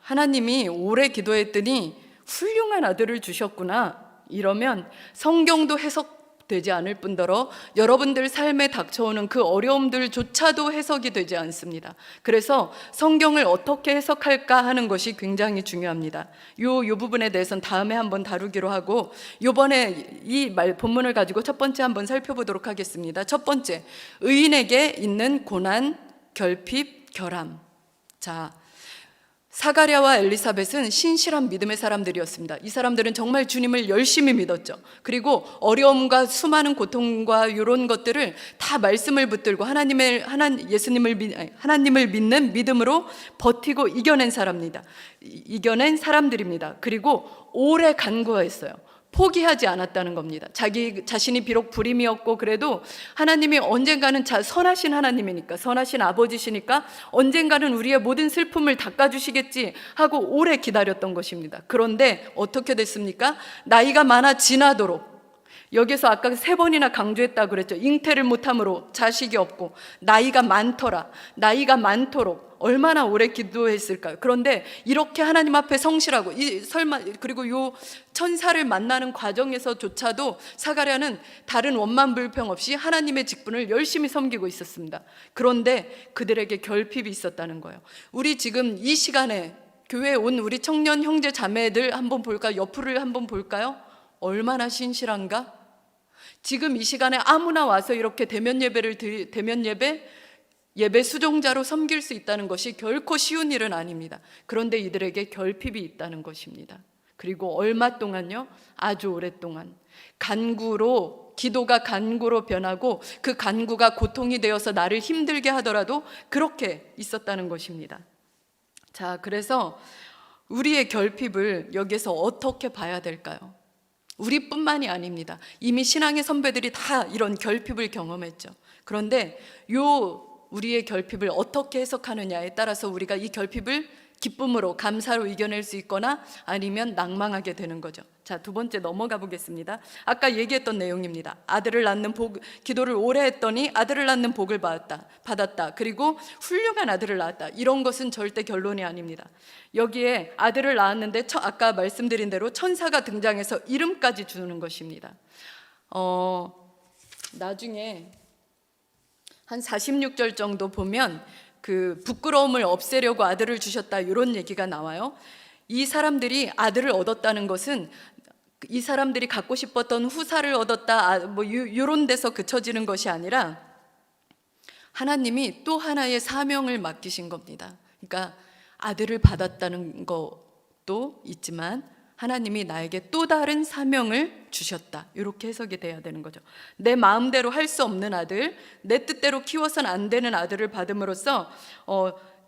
하나님이 오래 기도했더니 훌륭한 아들을 주셨구나 이러면 성경도 해석되지 않을 뿐더러 여러분들 삶에 닥쳐오는 그 어려움들조차도 해석이 되지 않습니다. 그래서 성경을 어떻게 해석할까 하는 것이 굉장히 중요합니다. 요 부분에 대해서는 다음에 한번 다루기로 하고, 요번에 이 본문을 가지고 첫 번째 한번 살펴보도록 하겠습니다. 첫 번째, 의인에게 있는 고난, 결핍, 결함. 자, 사가랴와 엘리사벳은 신실한 믿음의 사람들이었습니다. 이 사람들은 정말 주님을 열심히 믿었죠. 그리고 어려움과 수많은 고통과 이런 것들을 다 말씀을 붙들고 하나님을 믿는 믿음으로 버티고 이겨낸 사람들입니다. 그리고 오래 간구했어요. 포기하지 않았다는 겁니다. 자기 자신이 비록 불임이었고 그래도 하나님이 언젠가는 선하신 하나님이니까, 선하신 아버지시니까 언젠가는 우리의 모든 슬픔을 닦아주시겠지 하고 오래 기다렸던 것입니다. 그런데 어떻게 됐습니까? 나이가 많아 지나도록, 여기서 아까 3번이나 강조했다고 그랬죠. 잉태를 못함으로 자식이 없고 나이가 많도록 얼마나 오래 기도했을까요? 그런데 이렇게 하나님 앞에 성실하고 그리고 요 천사를 만나는 과정에서조차도 사가랴는 다른 원만 불평 없이 하나님의 직분을 열심히 섬기고 있었습니다. 그런데 그들에게 결핍이 있었다는 거예요. 우리 지금 이 시간에 교회에 온 우리 청년 형제 자매들 한번 볼까요? 옆을 한번 볼까요? 얼마나 신실한가? 지금 이 시간에 아무나 와서 이렇게 대면 예배 수종자로 섬길 수 있다는 것이 결코 쉬운 일은 아닙니다. 그런데 이들에게 결핍이 있다는 것입니다. 그리고 얼마 동안요? 아주 오랫동안 기도가 간구로 변하고 그 간구가 고통이 되어서 나를 힘들게 하더라도 그렇게 있었다는 것입니다. 자, 그래서 우리의 결핍을 여기서 어떻게 봐야 될까요? 우리뿐만이 아닙니다. 이미 신앙의 선배들이 다 이런 결핍을 경험했죠. 그런데 우리의 결핍을 어떻게 해석하느냐에 따라서 우리가 이 결핍을 기쁨으로, 감사로 이겨낼 수 있거나 아니면 낭망하게 되는 거죠. 자, 두 번째 넘어가 보겠습니다. 아까 얘기했던 내용입니다. 기도를 오래 했더니 아들을 낳는 복을 받았다. 그리고 훌륭한 아들을 낳았다. 이런 것은 절대 결론이 아닙니다. 여기에 아들을 낳았는데 아까 말씀드린 대로 천사가 등장해서 이름까지 주는 것입니다. 나중에 한 46절 정도 보면 그 부끄러움을 없애려고 아들을 주셨다 이런 얘기가 나와요. 이 사람들이 아들을 얻었다는 것은 이 사람들이 갖고 싶었던 후사를 얻었다 이런 데서 그쳐지는 것이 아니라 하나님이 또 하나의 사명을 맡기신 겁니다. 그러니까 아들을 받았다는 것도 있지만 하나님이 나에게 또 다른 사명을 주셨다. 이렇게 해석이 돼야 되는 거죠. 내 마음대로 할 수 없는 아들, 내 뜻대로 키워서는 안 되는 아들을 받음으로써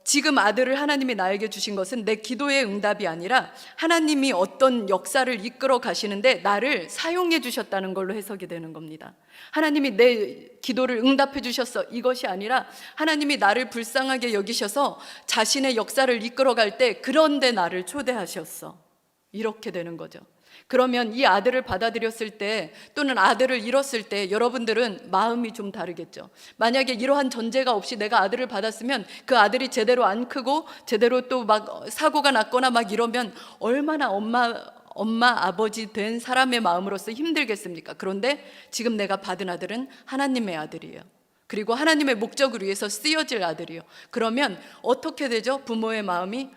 지금 아들을 하나님이 나에게 주신 것은 내 기도의 응답이 아니라 하나님이 어떤 역사를 이끌어 가시는데 나를 사용해 주셨다는 걸로 해석이 되는 겁니다. 하나님이 내 기도를 응답해 주셨어, 이것이 아니라 하나님이 나를 불쌍하게 여기셔서 자신의 역사를 이끌어 갈 때 그런데 나를 초대하셨어, 이렇게 되는 거죠. 그러면 이 아들을 받아들였을 때 또는 아들을 잃었을 때 여러분들은 마음이 좀 다르겠죠. 만약에 이러한 전제가 없이 내가 아들을 받았으면 그 아들이 제대로 안 크고 제대로 또 막 사고가 났거나 막 이러면 얼마나 엄마 아버지 된 사람의 마음으로서 힘들겠습니까? 그런데 지금 내가 받은 아들은 하나님의 아들이에요. 그리고 하나님의 목적을 위해서 쓰여질 아들이에요. 그러면 어떻게 되죠? 부모의 마음이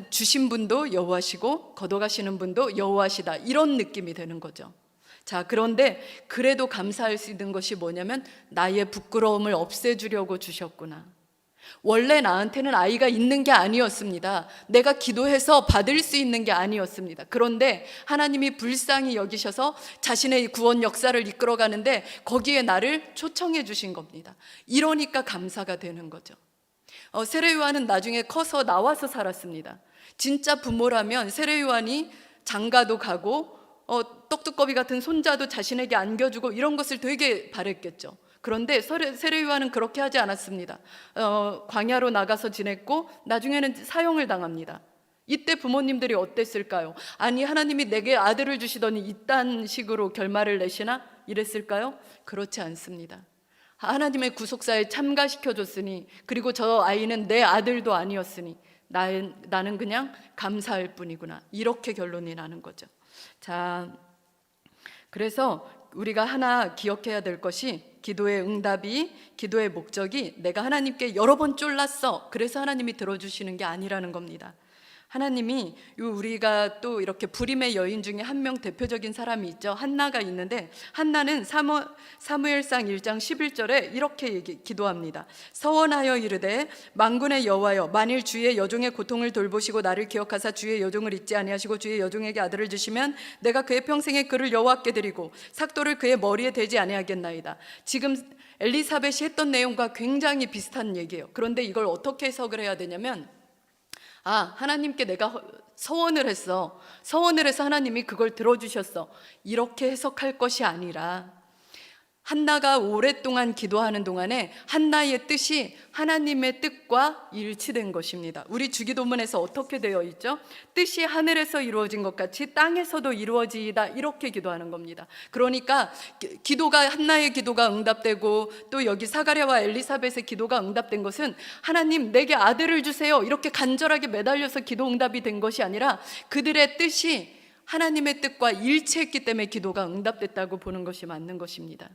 주신 분도 여호와시고 걷어가시는 분도 여호와시다, 이런 느낌이 되는 거죠. 자, 그런데 그래도 감사할 수 있는 것이 뭐냐면 나의 부끄러움을 없애주려고 주셨구나. 원래 나한테는 아이가 있는 게 아니었습니다. 내가 기도해서 받을 수 있는 게 아니었습니다. 그런데 하나님이 불쌍히 여기셔서 자신의 구원 역사를 이끌어가는데 거기에 나를 초청해 주신 겁니다. 이러니까 감사가 되는 거죠. 세례 요한은 나중에 커서 나와서 살았습니다. 진짜 부모라면 세례 요한이 장가도 가고 떡두꺼비 같은 손자도 자신에게 안겨주고 이런 것을 되게 바랬겠죠. 그런데 세례요한은 그렇게 하지 않았습니다. 광야로 나가서 지냈고 나중에는 사형을 당합니다. 이때 부모님들이 어땠을까요? 아니, 하나님이 내게 아들을 주시더니 이딴 식으로 결말을 내시나? 이랬을까요? 그렇지 않습니다. 하나님의 구속사에 참가시켜줬으니, 그리고 저 아이는 내 아들도 아니었으니 나는 그냥 감사할 뿐이구나, 이렇게 결론이 나는 거죠. 자, 그래서 우리가 하나 기억해야 될 것이, 기도의 응답이, 기도의 목적이 내가 하나님께 여러 번 쫄랐어, 그래서 하나님이 들어주시는 게 아니라는 겁니다. 하나님이, 우리가 또 이렇게 불임의 여인 중에 한 명 대표적인 사람이 있죠. 한나가 있는데, 한나는 사무엘상 1장 11절에 이렇게 기도합니다. 서원하여 이르되 만군의 여호와여, 만일 주의 여종의 고통을 돌보시고 나를 기억하사 주의 여종을 잊지 아니하시고 주의 여종에게 아들을 주시면 내가 그의 평생에 그를 여호와께 드리고 삭도를 그의 머리에 대지 아니하겠나이다. 지금 엘리사벳이 했던 내용과 굉장히 비슷한 얘기예요. 그런데 이걸 어떻게 해석을 해야 되냐면, 하나님께 내가 서원을 했어. 서원을 해서 하나님이 그걸 들어주셨어. 이렇게 해석할 것이 아니라, 한나가 오랫동안 기도하는 동안에 한나의 뜻이 하나님의 뜻과 일치된 것입니다. 우리 주기도문에서 어떻게 되어 있죠? 뜻이 하늘에서 이루어진 것 같이 땅에서도 이루어지이다, 이렇게 기도하는 겁니다. 그러니까 한나의 기도가 응답되고 또 여기 사가랴와 엘리사벳의 기도가 응답된 것은 하나님 내게 아들을 주세요, 이렇게 간절하게 매달려서 기도 응답이 된 것이 아니라 그들의 뜻이 하나님의 뜻과 일치했기 때문에 기도가 응답됐다고 보는 것이 맞는 것입니다.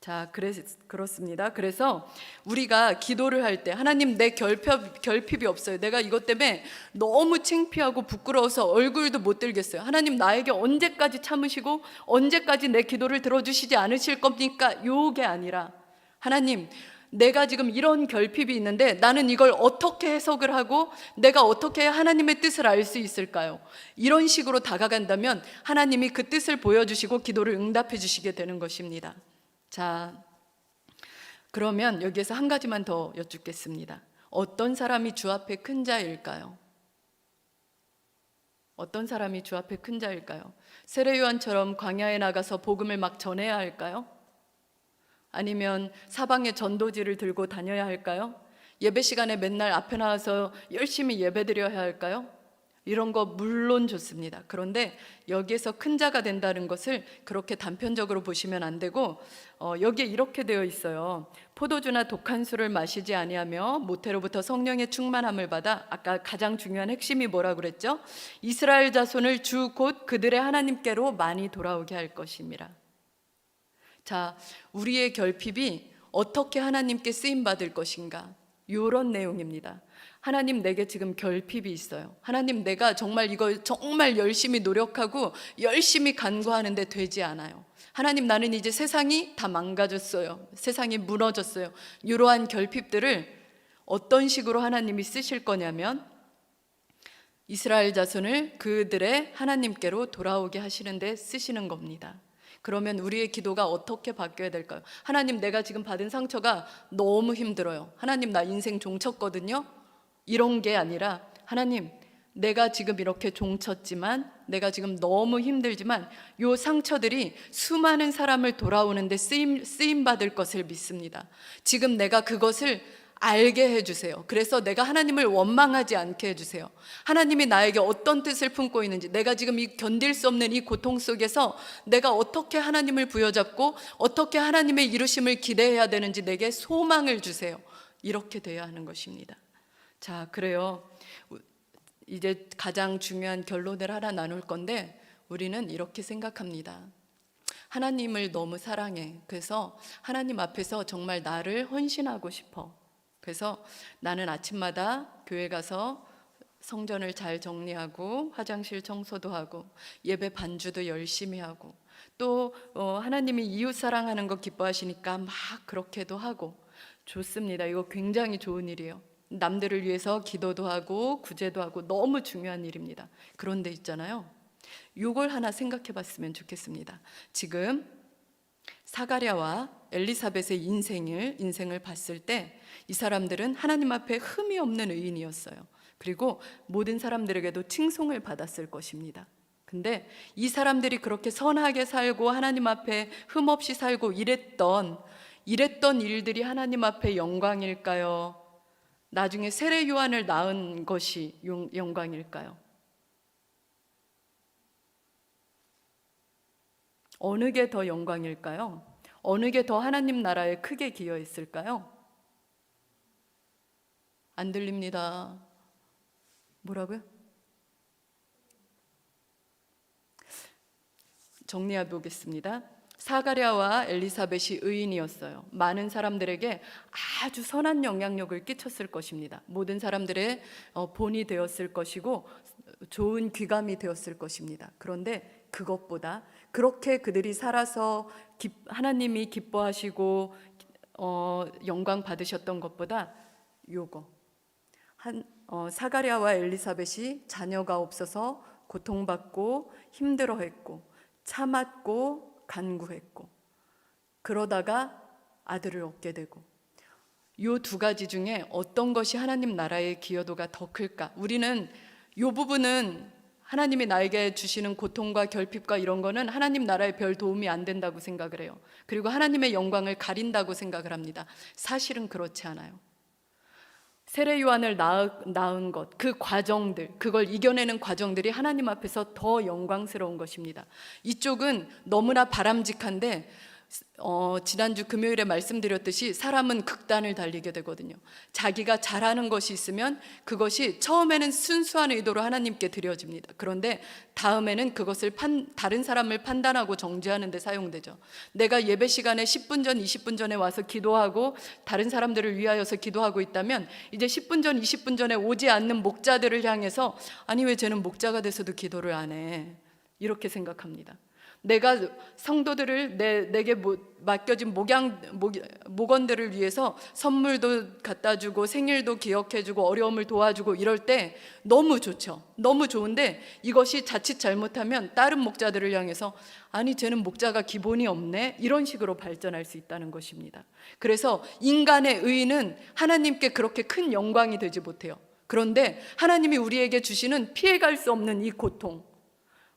자, 그렇습니다. 그래서 우리가 기도를 할 때, 하나님 내 결핍이 없어요, 내가 이것 때문에 너무 창피하고 부끄러워서 얼굴도 못 들겠어요, 하나님 나에게 언제까지 참으시고 언제까지 내 기도를 들어주시지 않으실 겁니까? 요게 아니라, 하나님 내가 지금 이런 결핍이 있는데 나는 이걸 어떻게 해석을 하고 내가 어떻게 하나님의 뜻을 알 수 있을까요? 이런 식으로 다가간다면 하나님이 그 뜻을 보여주시고 기도를 응답해 주시게 되는 것입니다. 자, 그러면 여기에서 한 가지만 더 여쭙겠습니다. 어떤 사람이 주 앞에 큰 자일까요? 어떤 사람이 주 앞에 큰 자일까요? 세례요한처럼 광야에 나가서 복음을 막 전해야 할까요? 아니면 사방에 전도지를 들고 다녀야 할까요? 예배 시간에 맨날 앞에 나와서 열심히 예배드려야 할까요? 이런 거 물론 좋습니다. 그런데 여기에서 큰 자가 된다는 것을 그렇게 단편적으로 보시면 안 되고, 여기에 이렇게 되어 있어요. 포도주나 독한 술을 마시지 아니하며 모태로부터 성령의 충만함을 받아, 아까 가장 중요한 핵심이 뭐라고 그랬죠? 이스라엘 자손을 주 곧 그들의 하나님께로 많이 돌아오게 할 것입니다. 자, 우리의 결핍이 어떻게 하나님께 쓰임받을 것인가, 이런 내용입니다. 하나님 내게 지금 결핍이 있어요. 하나님 내가 정말 이걸 정말 열심히 노력하고 열심히 간구하는데 되지 않아요. 하나님 나는 이제 세상이 다 망가졌어요. 세상이 무너졌어요. 이러한 결핍들을 어떤 식으로 하나님이 쓰실 거냐면, 이스라엘 자손을 그들의 하나님께로 돌아오게 하시는데 쓰시는 겁니다. 그러면 우리의 기도가 어떻게 바뀌어야 될까요? 하나님 내가 지금 받은 상처가 너무 힘들어요, 하나님 나 인생 종쳤거든요, 이런 게 아니라, 하나님 내가 지금 이렇게 종쳤지만, 내가 지금 너무 힘들지만 이 상처들이 수많은 사람을 돌아오는데 쓰임 받을 것을 믿습니다. 지금 내가 그것을 알게 해주세요. 그래서 내가 하나님을 원망하지 않게 해주세요. 하나님이 나에게 어떤 뜻을 품고 있는지, 내가 지금 이 견딜 수 없는 이 고통 속에서 내가 어떻게 하나님을 부여잡고 어떻게 하나님의 이루심을 기대해야 되는지 내게 소망을 주세요. 이렇게 돼야 하는 것입니다. 자, 그래요. 이제 가장 중요한 결론을 하나 나눌 건데, 우리는 이렇게 생각합니다. 하나님을 너무 사랑해. 그래서 하나님 앞에서 정말 나를 헌신하고 싶어. 그래서 나는 아침마다 교회 가서 성전을 잘 정리하고 화장실 청소도 하고 예배 반주도 열심히 하고, 또 하나님이 이웃 사랑하는 거 기뻐하시니까 막 그렇게도 하고, 좋습니다. 이거 굉장히 좋은 일이에요. 남들을 위해서 기도도 하고 구제도 하고 너무 중요한 일입니다. 그런데 있잖아요, 이걸 하나 생각해 봤으면 좋겠습니다. 지금 사가랴와 엘리사벳의 인생을 봤을 때 이 사람들은 하나님 앞에 흠이 없는 의인이었어요. 그리고 모든 사람들에게도 칭송을 받았을 것입니다. 근데 이 사람들이 그렇게 선하게 살고 하나님 앞에 흠없이 살고 이랬던 일들이 하나님 앞에 영광일까요? 나중에 세례 요한을 낳은 것이 영광일까요? 어느 게 더 영광일까요? 어느 게 더 하나님 나라에 크게 기여했을까요? 안 들립니다. 뭐라고요? 정리해 보겠습니다. 사가랴와 엘리사벳이 의인이었어요. 많은 사람들에게 아주 선한 영향력을 끼쳤을 것입니다. 모든 사람들의 본이 되었을 것이고 좋은 귀감이 되었을 것입니다. 그런데 그것보다 그렇게 그들이 살아서 하나님이 기뻐하시고 영광 받으셨던 것보다 요거 사가랴와 엘리사벳이 자녀가 없어서 고통받고 힘들어했고 참았고 간구했고 그러다가 아들을 얻게 되고 요 두 가지 중에 어떤 것이 하나님 나라의 기여도가 더 클까? 우리는 요 부분은 하나님이 나에게 주시는 고통과 결핍과 이런 거는 하나님 나라에 별 도움이 안 된다고 생각을 해요. 그리고 하나님의 영광을 가린다고 생각을 합니다. 사실은 그렇지 않아요. 세례 요한을 낳은 것, 그 과정들, 그걸 이겨내는 과정들이 하나님 앞에서 더 영광스러운 것입니다. 이쪽은 너무나 바람직한데 지난주 금요일에 말씀드렸듯이 사람은 극단을 달리게 되거든요. 자기가 잘하는 것이 있으면 그것이 처음에는 순수한 의도로 하나님께 드려집니다. 그런데 다음에는 그것을 다른 사람을 판단하고 정죄하는 데 사용되죠. 내가 예배 시간에 10분 전, 20분 전에 와서 기도하고 다른 사람들을 위하여서 기도하고 있다면 이제 10분 전, 20분 전에 오지 않는 목자들을 향해서 아니 왜 쟤는 목자가 돼서도 기도를 안 해? 이렇게 생각합니다. 내가 성도들을 내게 맡겨진 목원들을 위해서 선물도 갖다 주고 생일도 기억해 주고 어려움을 도와주고 이럴 때 너무 좋죠. 너무 좋은데 이것이 자칫 잘못하면 다른 목자들을 향해서 아니 쟤는 목자가 기본이 없네 이런 식으로 발전할 수 있다는 것입니다. 그래서 인간의 의는 하나님께 그렇게 큰 영광이 되지 못해요. 그런데 하나님이 우리에게 주시는 피해갈 수 없는 이 고통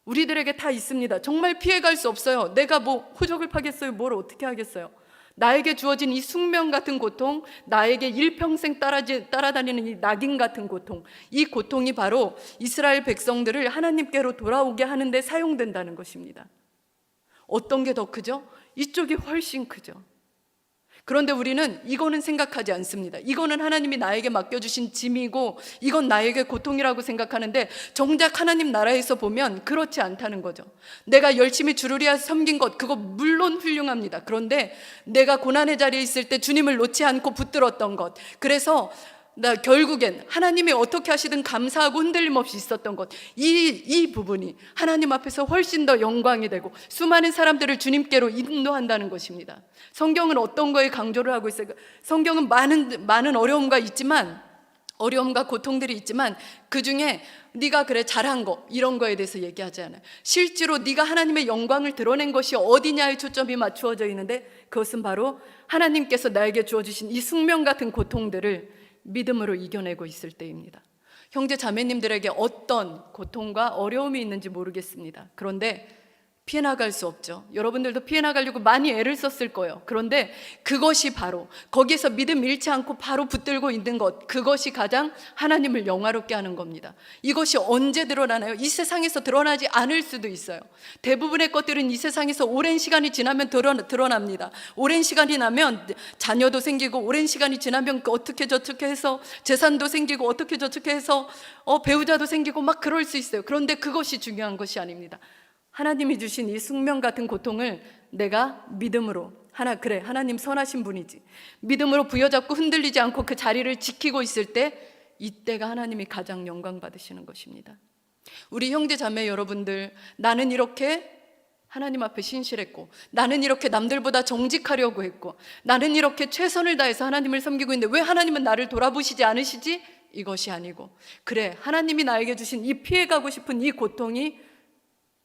우리들에게 다 있습니다. 정말 피해갈 수 없어요. 내가 뭐 호적을 파겠어요? 뭘 어떻게 하겠어요? 나에게 주어진 이 숙명 같은 고통, 나에게 일평생 따라다니는 이 낙인 같은 고통, 이 고통이 바로 이스라엘 백성들을 하나님께로 돌아오게 하는데 사용된다는 것입니다. 어떤 게 더 크죠? 이쪽이 훨씬 크죠. 그런데 우리는 이거는 생각하지 않습니다. 이거는 하나님이 나에게 맡겨주신 짐이고 이건 나에게 고통이라고 생각하는데 정작 하나님 나라에서 보면 그렇지 않다는 거죠. 내가 열심히 주를 위해 섬긴 것 그거 물론 훌륭합니다. 그런데 내가 고난의 자리에 있을 때 주님을 놓지 않고 붙들었던 것, 그래서 결국엔 하나님이 어떻게 하시든 감사하고 흔들림 없이 있었던 것, 이 부분이 하나님 앞에서 훨씬 더 영광이 되고 수많은 사람들을 주님께로 인도한다는 것입니다. 성경은 어떤 거에 강조를 하고 있어요? 성경은 많은 어려움과 고통들이 있지만 그 중에 네가 그래 잘한 거 이런 거에 대해서 얘기하지 않아요. 실제로 네가 하나님의 영광을 드러낸 것이 어디냐에 초점이 맞추어져 있는데 그것은 바로 하나님께서 나에게 주어주신 이 숙명 같은 고통들을 믿음으로 이겨내고 있을 때입니다. 형제 자매님들에게 어떤 고통과 어려움이 있는지 모르겠습니다. 그런데 피해 나갈 수 없죠. 여러분들도 피해 나가려고 많이 애를 썼을 거예요. 그런데 그것이 바로 거기에서 믿음 잃지 않고 바로 붙들고 있는 것, 그것이 가장 하나님을 영화롭게 하는 겁니다. 이것이 언제 드러나나요? 이 세상에서 드러나지 않을 수도 있어요. 대부분의 것들은 이 세상에서 오랜 시간이 지나면 드러납니다. 오랜 시간이 나면 자녀도 생기고 오랜 시간이 지나면 어떻게 저떻게 해서 재산도 생기고 어떻게 저렇게 해서 배우자도 생기고 막 그럴 수 있어요. 그런데 그것이 중요한 것이 아닙니다. 하나님이 주신 이 숙명 같은 고통을 내가 믿음으로 하나님 선하신 분이지 믿음으로 부여잡고 흔들리지 않고 그 자리를 지키고 있을 때 이때가 하나님이 가장 영광 받으시는 것입니다. 우리 형제 자매 여러분들, 나는 이렇게 하나님 앞에 신실했고 나는 이렇게 남들보다 정직하려고 했고 나는 이렇게 최선을 다해서 하나님을 섬기고 있는데 왜 하나님은 나를 돌아보시지 않으시지? 이것이 아니고 그래 하나님이 나에게 주신 이 피해가고 싶은 이 고통이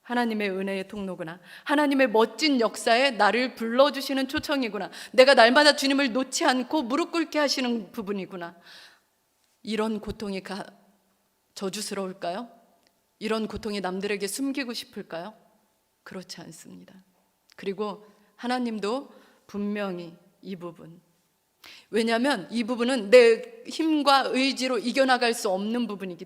하나님의 은혜의 통로구나. 하나님의 멋진 역사에 나를 불러주시는 초청이구나. 내가 날마다 주님을 놓지 않고 무릎 꿇게 하시는 부분이구나. 이런 고통이 저주스러울까요? 이런 고통이 남들에게 숨기고 싶을까요? 그렇지 않습니다. 그리고 하나님도 분명히 이 부분, 왜냐하면 이 부분은 내 힘과 의지로 이겨나갈 수 없는 부분이기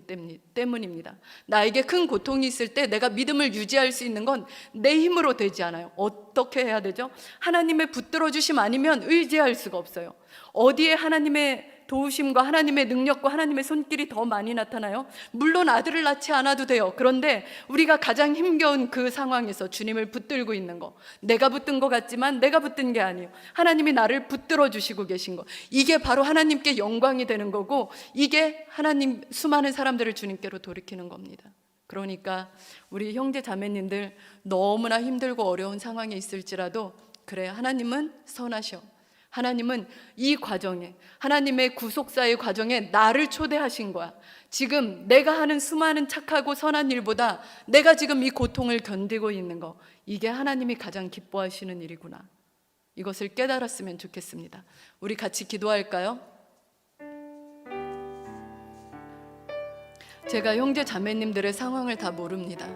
때문입니다. 나에게 큰 고통이 있을 때 내가 믿음을 유지할 수 있는 건 내 힘으로 되지 않아요. 어떻게 해야 되죠? 하나님의 붙들어 주심 아니면 의지할 수가 없어요. 어디에 하나님의 도우심과 하나님의 능력과 하나님의 손길이 더 많이 나타나요? 물론 아들을 낳지 않아도 돼요. 그런데 우리가 가장 힘겨운 그 상황에서 주님을 붙들고 있는 거, 내가 붙든 것 같지만 내가 붙든 게 아니에요. 하나님이 나를 붙들어 주시고 계신 거, 이게 바로 하나님께 영광이 되는 거고, 이게 하나님 수많은 사람들을 주님께로 돌이키는 겁니다. 그러니까 우리 형제 자매님들 너무나 힘들고 어려운 상황에 있을지라도, 그래, 하나님은 선하셔. 하나님은 이 과정에, 하나님의 구속사의 과정에 나를 초대하신 거야. 지금 내가 하는 수많은 착하고 선한 일보다 내가 지금 이 고통을 견디고 있는 거, 이게 하나님이 가장 기뻐하시는 일이구나. 이것을 깨달았으면 좋겠습니다. 우리 같이 기도할까요? 제가 형제 자매님들의 상황을 다 모릅니다.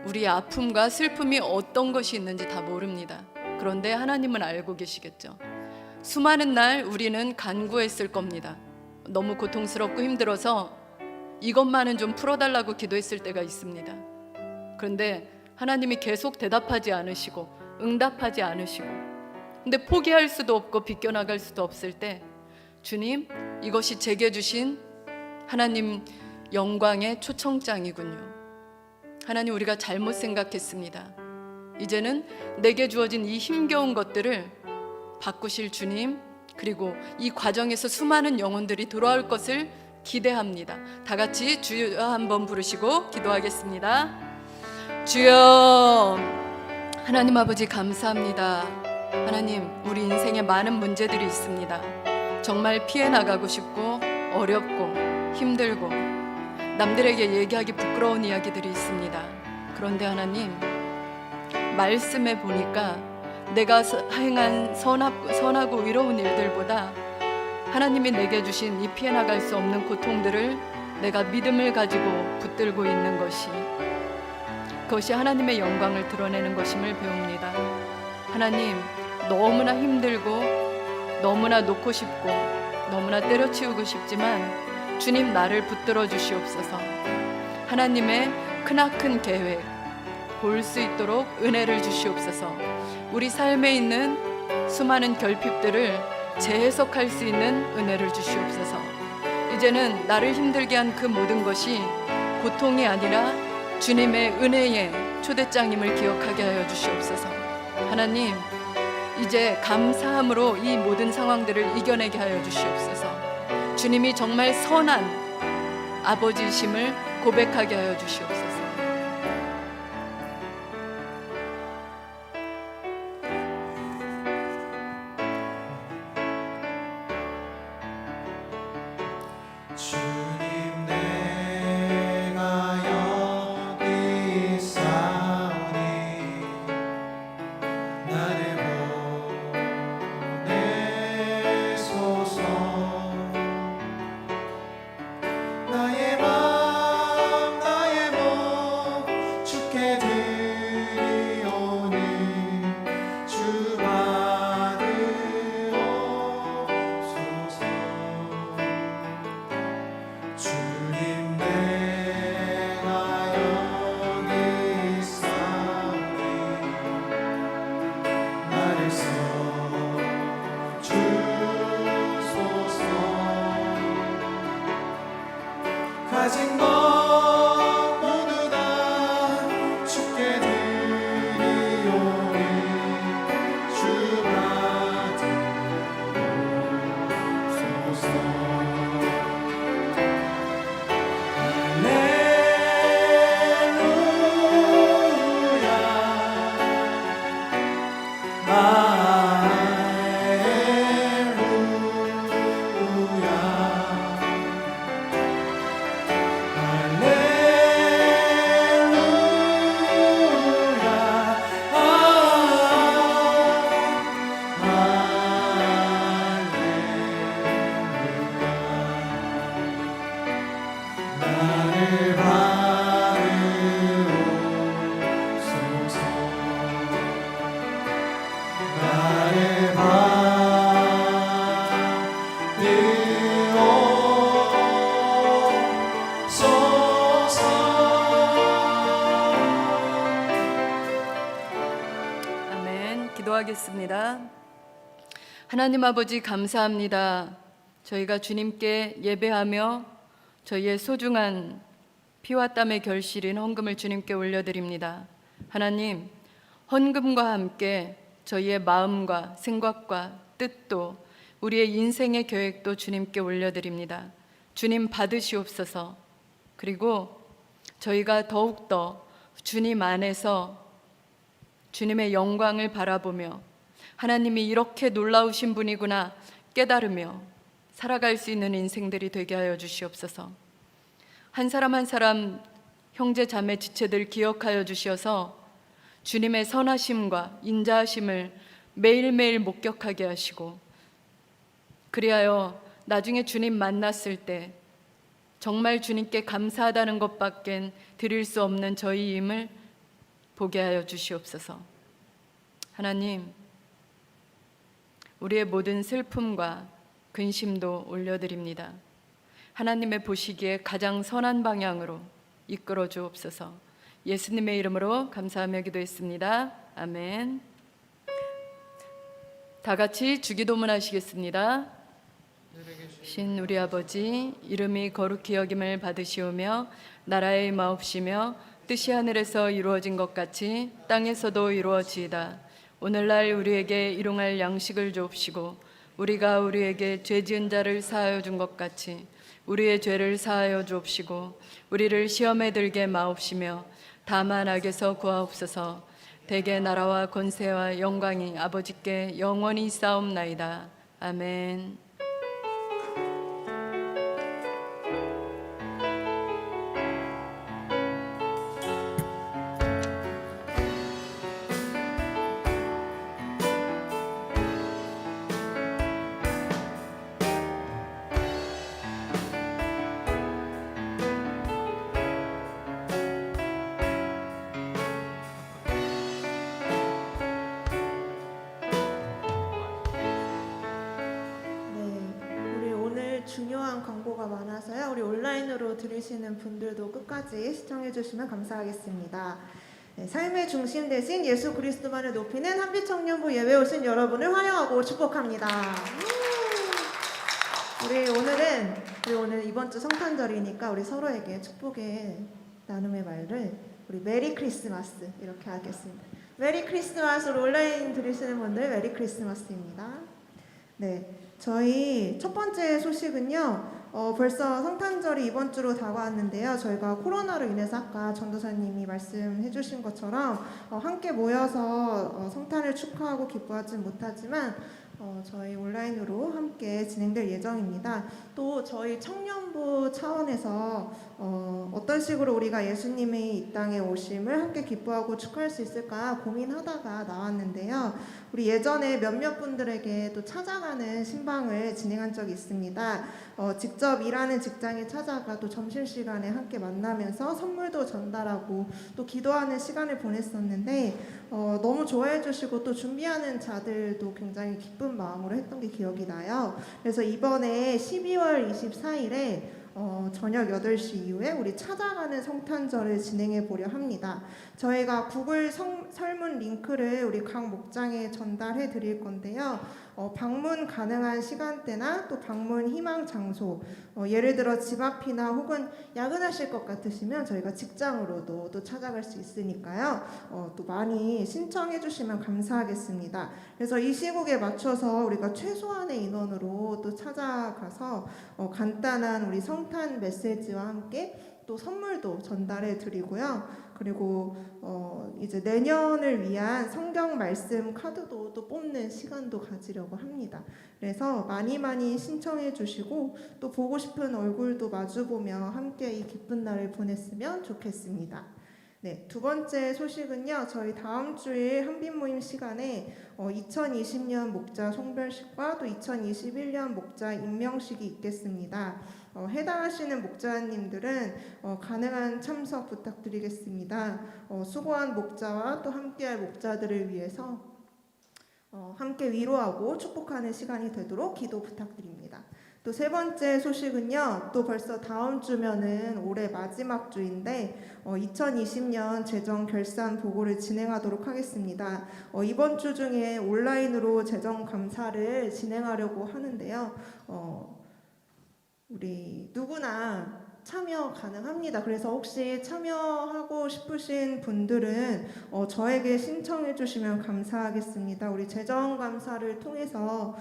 우리의 아픔과 슬픔이 어떤 것이 있는지 다 모릅니다. 그런데 하나님은 알고 계시겠죠. 수많은 날 우리는 간구했을 겁니다. 너무 고통스럽고 힘들어서 이것만은 좀 풀어달라고 기도했을 때가 있습니다. 그런데 하나님이 계속 대답하지 않으시고 응답하지 않으시고, 근데 포기할 수도 없고 비껴나갈 수도 없을 때, 주님, 이것이 제게 주신 하나님 영광의 초청장이군요. 하나님, 우리가 잘못 생각했습니다. 이제는 내게 주어진 이 힘겨운 것들을 바꾸실 주님, 그리고 이 과정에서 수많은 영혼들이 돌아올 것을 기대합니다. 다 같이 주여 한번 부르시고 기도하겠습니다. 주여, 하나님 아버지 감사합니다. 하나님, 우리 인생에 많은 문제들이 있습니다. 정말 피해 나가고 싶고 어렵고 힘들고 남들에게 얘기하기 부끄러운 이야기들이 있습니다. 그런데 하나님, 말씀에 보니까 내가 행한 선하고 의로운 일들보다 하나님이 내게 주신 이 피해 나갈 수 없는 고통들을 내가 믿음을 가지고 붙들고 있는 것이, 그것이 하나님의 영광을 드러내는 것임을 배웁니다. 하나님, 너무나 힘들고 너무나 놓고 싶고 너무나 때려치우고 싶지만 주님, 나를 붙들어 주시옵소서. 하나님의 크나큰 계획 볼 수 있도록 은혜를 주시옵소서. 우리 삶에 있는 수많은 결핍들을 재해석할 수 있는 은혜를 주시옵소서. 이제는 나를 힘들게 한 그 모든 것이 고통이 아니라 주님의 은혜의 초대장임을 기억하게 하여 주시옵소서. 하나님, 이제 감사함으로 이 모든 상황들을 이겨내게 하여 주시옵소서. 주님이 정말 선한 아버지이심을 고백하게 하여 주시옵소서. 주님, 내가 여기 있사오니 나를 보내소서. 나의 맘 나의 몸 주께 드리오니 주 받으옵소서. 주님, 내가 여기 있사오니 나를 써주소서. 가진 것 모두 다 주께 드리오니 주 받으옵소서. 할렐루야, 기도하겠습니다. 하나님 아버지 감사합니다. 저희가 주님께 예배하며 저희의 소중한 피와 땀의 결실인 헌금을 주님께 올려드립니다. 하나님, 헌금과 함께 저희의 마음과 생각과 뜻도 우리의 인생의 계획도 주님께 올려드립니다. 주님 받으시옵소서. 그리고 저희가 더욱더 주님 안에서 주님의 영광을 바라보며 하나님이 이렇게 놀라우신 분이구나 깨달으며 살아갈 수 있는 인생들이 되게 하여 주시옵소서. 한 사람 한 사람 형제 자매 지체들 기억하여 주셔서 주님의 선하심과 인자하심을 매일매일 목격하게 하시고, 그리하여 나중에 주님 만났을 때 정말 주님께 감사하다는 것밖엔 드릴 수 없는 저희임을 보게 하여 주시옵소서. 하나님, 우리의 모든 슬픔과 근심도 올려드립니다. 하나님의 보시기에 가장 선한 방향으로 이끌어 주옵소서. 예수님의 이름으로 감사하며 기도했습니다. 아멘. 다 같이 주기도문 하시겠습니다. 신 우리 아버지, 이름이 거룩히 여김을 받으시오며 나라의 임하옵시며 뜻이 하늘에서 이루어진 것 같이 땅에서도 이루어지이다. 오늘날 우리에게 일용할 양식을 주옵시고 우리가 우리에게 죄 지은 자를 사하여 준 것 같이 우리의 죄를 사하여 주옵시고 우리를 시험에 들게 마옵시며 다만 악에서 구하옵소서. 대개 나라와 권세와 영광이 아버지께 영원히 싸움나이다. 아멘. 중요한 광고가 많아서요. 우리 온라인으로 들으시는 분들도 끝까지 시청해주시면 감사하겠습니다. 네, 삶의 중심 대신 예수 그리스도만을 높이는 한빛청년부 예배 오신 여러분을 환영하고 축복합니다. 우리 오늘 이번 주 성탄절이니까 우리 서로에게 축복의 나눔의 말을 우리 메리 크리스마스 이렇게 하겠습니다. 메리 크리스마스로 온라인 들으시는 분들 메리 크리스마스입니다. 네, 저희 첫 번째 소식은요. 벌써 성탄절이 이번 주로 다가왔는데요. 저희가 코로나로 인해서 아까 전도사님이 말씀해 주신 것처럼 함께 모여서 성탄을 축하하고 기뻐하진 못하지만 저희 온라인으로 함께 진행될 예정입니다. 또 저희 청년부 차원에서 어떤 식으로 우리가 예수님의 이 땅에 오심을 함께 기뻐하고 축하할 수 있을까 고민하다가 나왔는데요. 우리 예전에 몇몇 분들에게 또 찾아가는 신방을 진행한 적이 있습니다. 직접 일하는 직장에 찾아가 또 점심시간에 함께 만나면서 선물도 전달하고 또 기도하는 시간을 보냈었는데 너무 좋아해 주시고 또 준비하는 자들도 굉장히 기쁜 마음으로 했던 게 기억이 나요. 그래서 이번에 12월 24일에 저녁 8시 이후에 우리 찾아가는 성탄절을 진행해 보려 합니다. 저희가 구글 설문 링크를 우리 각 목장에 전달해 드릴 건데요. 방문 가능한 시간대나 또 방문 희망 장소, 예를 들어 집 앞이나 혹은 야근하실 것 같으시면 저희가 직장으로도 또 찾아갈 수 있으니까요. 또 많이 신청해 주시면 감사하겠습니다. 그래서 이 시국에 맞춰서 우리가 최소한의 인원으로 또 찾아가서 간단한 우리 성탄 메시지와 함께 또 선물도 전달해 드리고요. 그리고 이제 내년을 위한 성경 말씀 카드도 또 뽑는 시간도 가지려고 합니다. 그래서 많이 신청해 주시고 또 보고 싶은 얼굴도 마주보며 함께 이 기쁜 날을 보냈으면 좋겠습니다. 네, 두 번째 소식은요. 저희 다음 주일 한빛 모임 시간에 2020년 목자 송별식과 또 2021년 목자 임명식이 있겠습니다. 해당하시는 목자님들은 가능한 참석 부탁드리겠습니다. 수고한 목자와 또 함께할 목자들을 위해서 함께 위로하고 축복하는 시간이 되도록 기도 부탁드립니다. 또 세 번째 소식은요, 또 벌써 다음 주면은 올해 마지막 주인데 2020년 재정 결산 보고를 진행하도록 하겠습니다. 이번 주 중에 온라인으로 재정 감사를 진행하려고 하는데요. 우리 누구나 참여 가능합니다. 그래서 혹시 참여하고 싶으신 분들은 저에게 신청해 주시면 감사하겠습니다. 우리 재정 감사를 통해서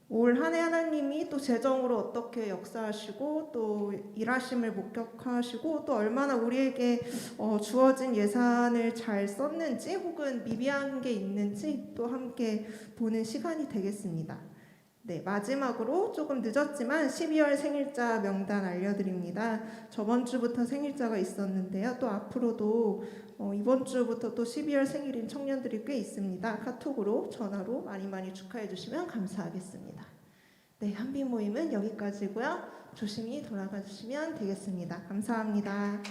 올 한 해 하나님이 또 재정으로 어떻게 역사하시고 또 일하심을 목격하시고 또 얼마나 우리에게 주어진 예산을 잘 썼는지 혹은 미비한 게 있는지 또 함께 보는 시간이 되겠습니다. 네, 마지막으로 조금 늦었지만 12월 생일자 명단 알려드립니다. 저번 주부터 생일자가 있었는데요. 또 앞으로도 이번 주부터 또 12월 생일인 청년들이 꽤 있습니다. 카톡으로, 전화로 많이 축하해 주시면 감사하겠습니다. 네, 한빛 모임은 여기까지고요. 조심히 돌아가 주시면 되겠습니다. 감사합니다.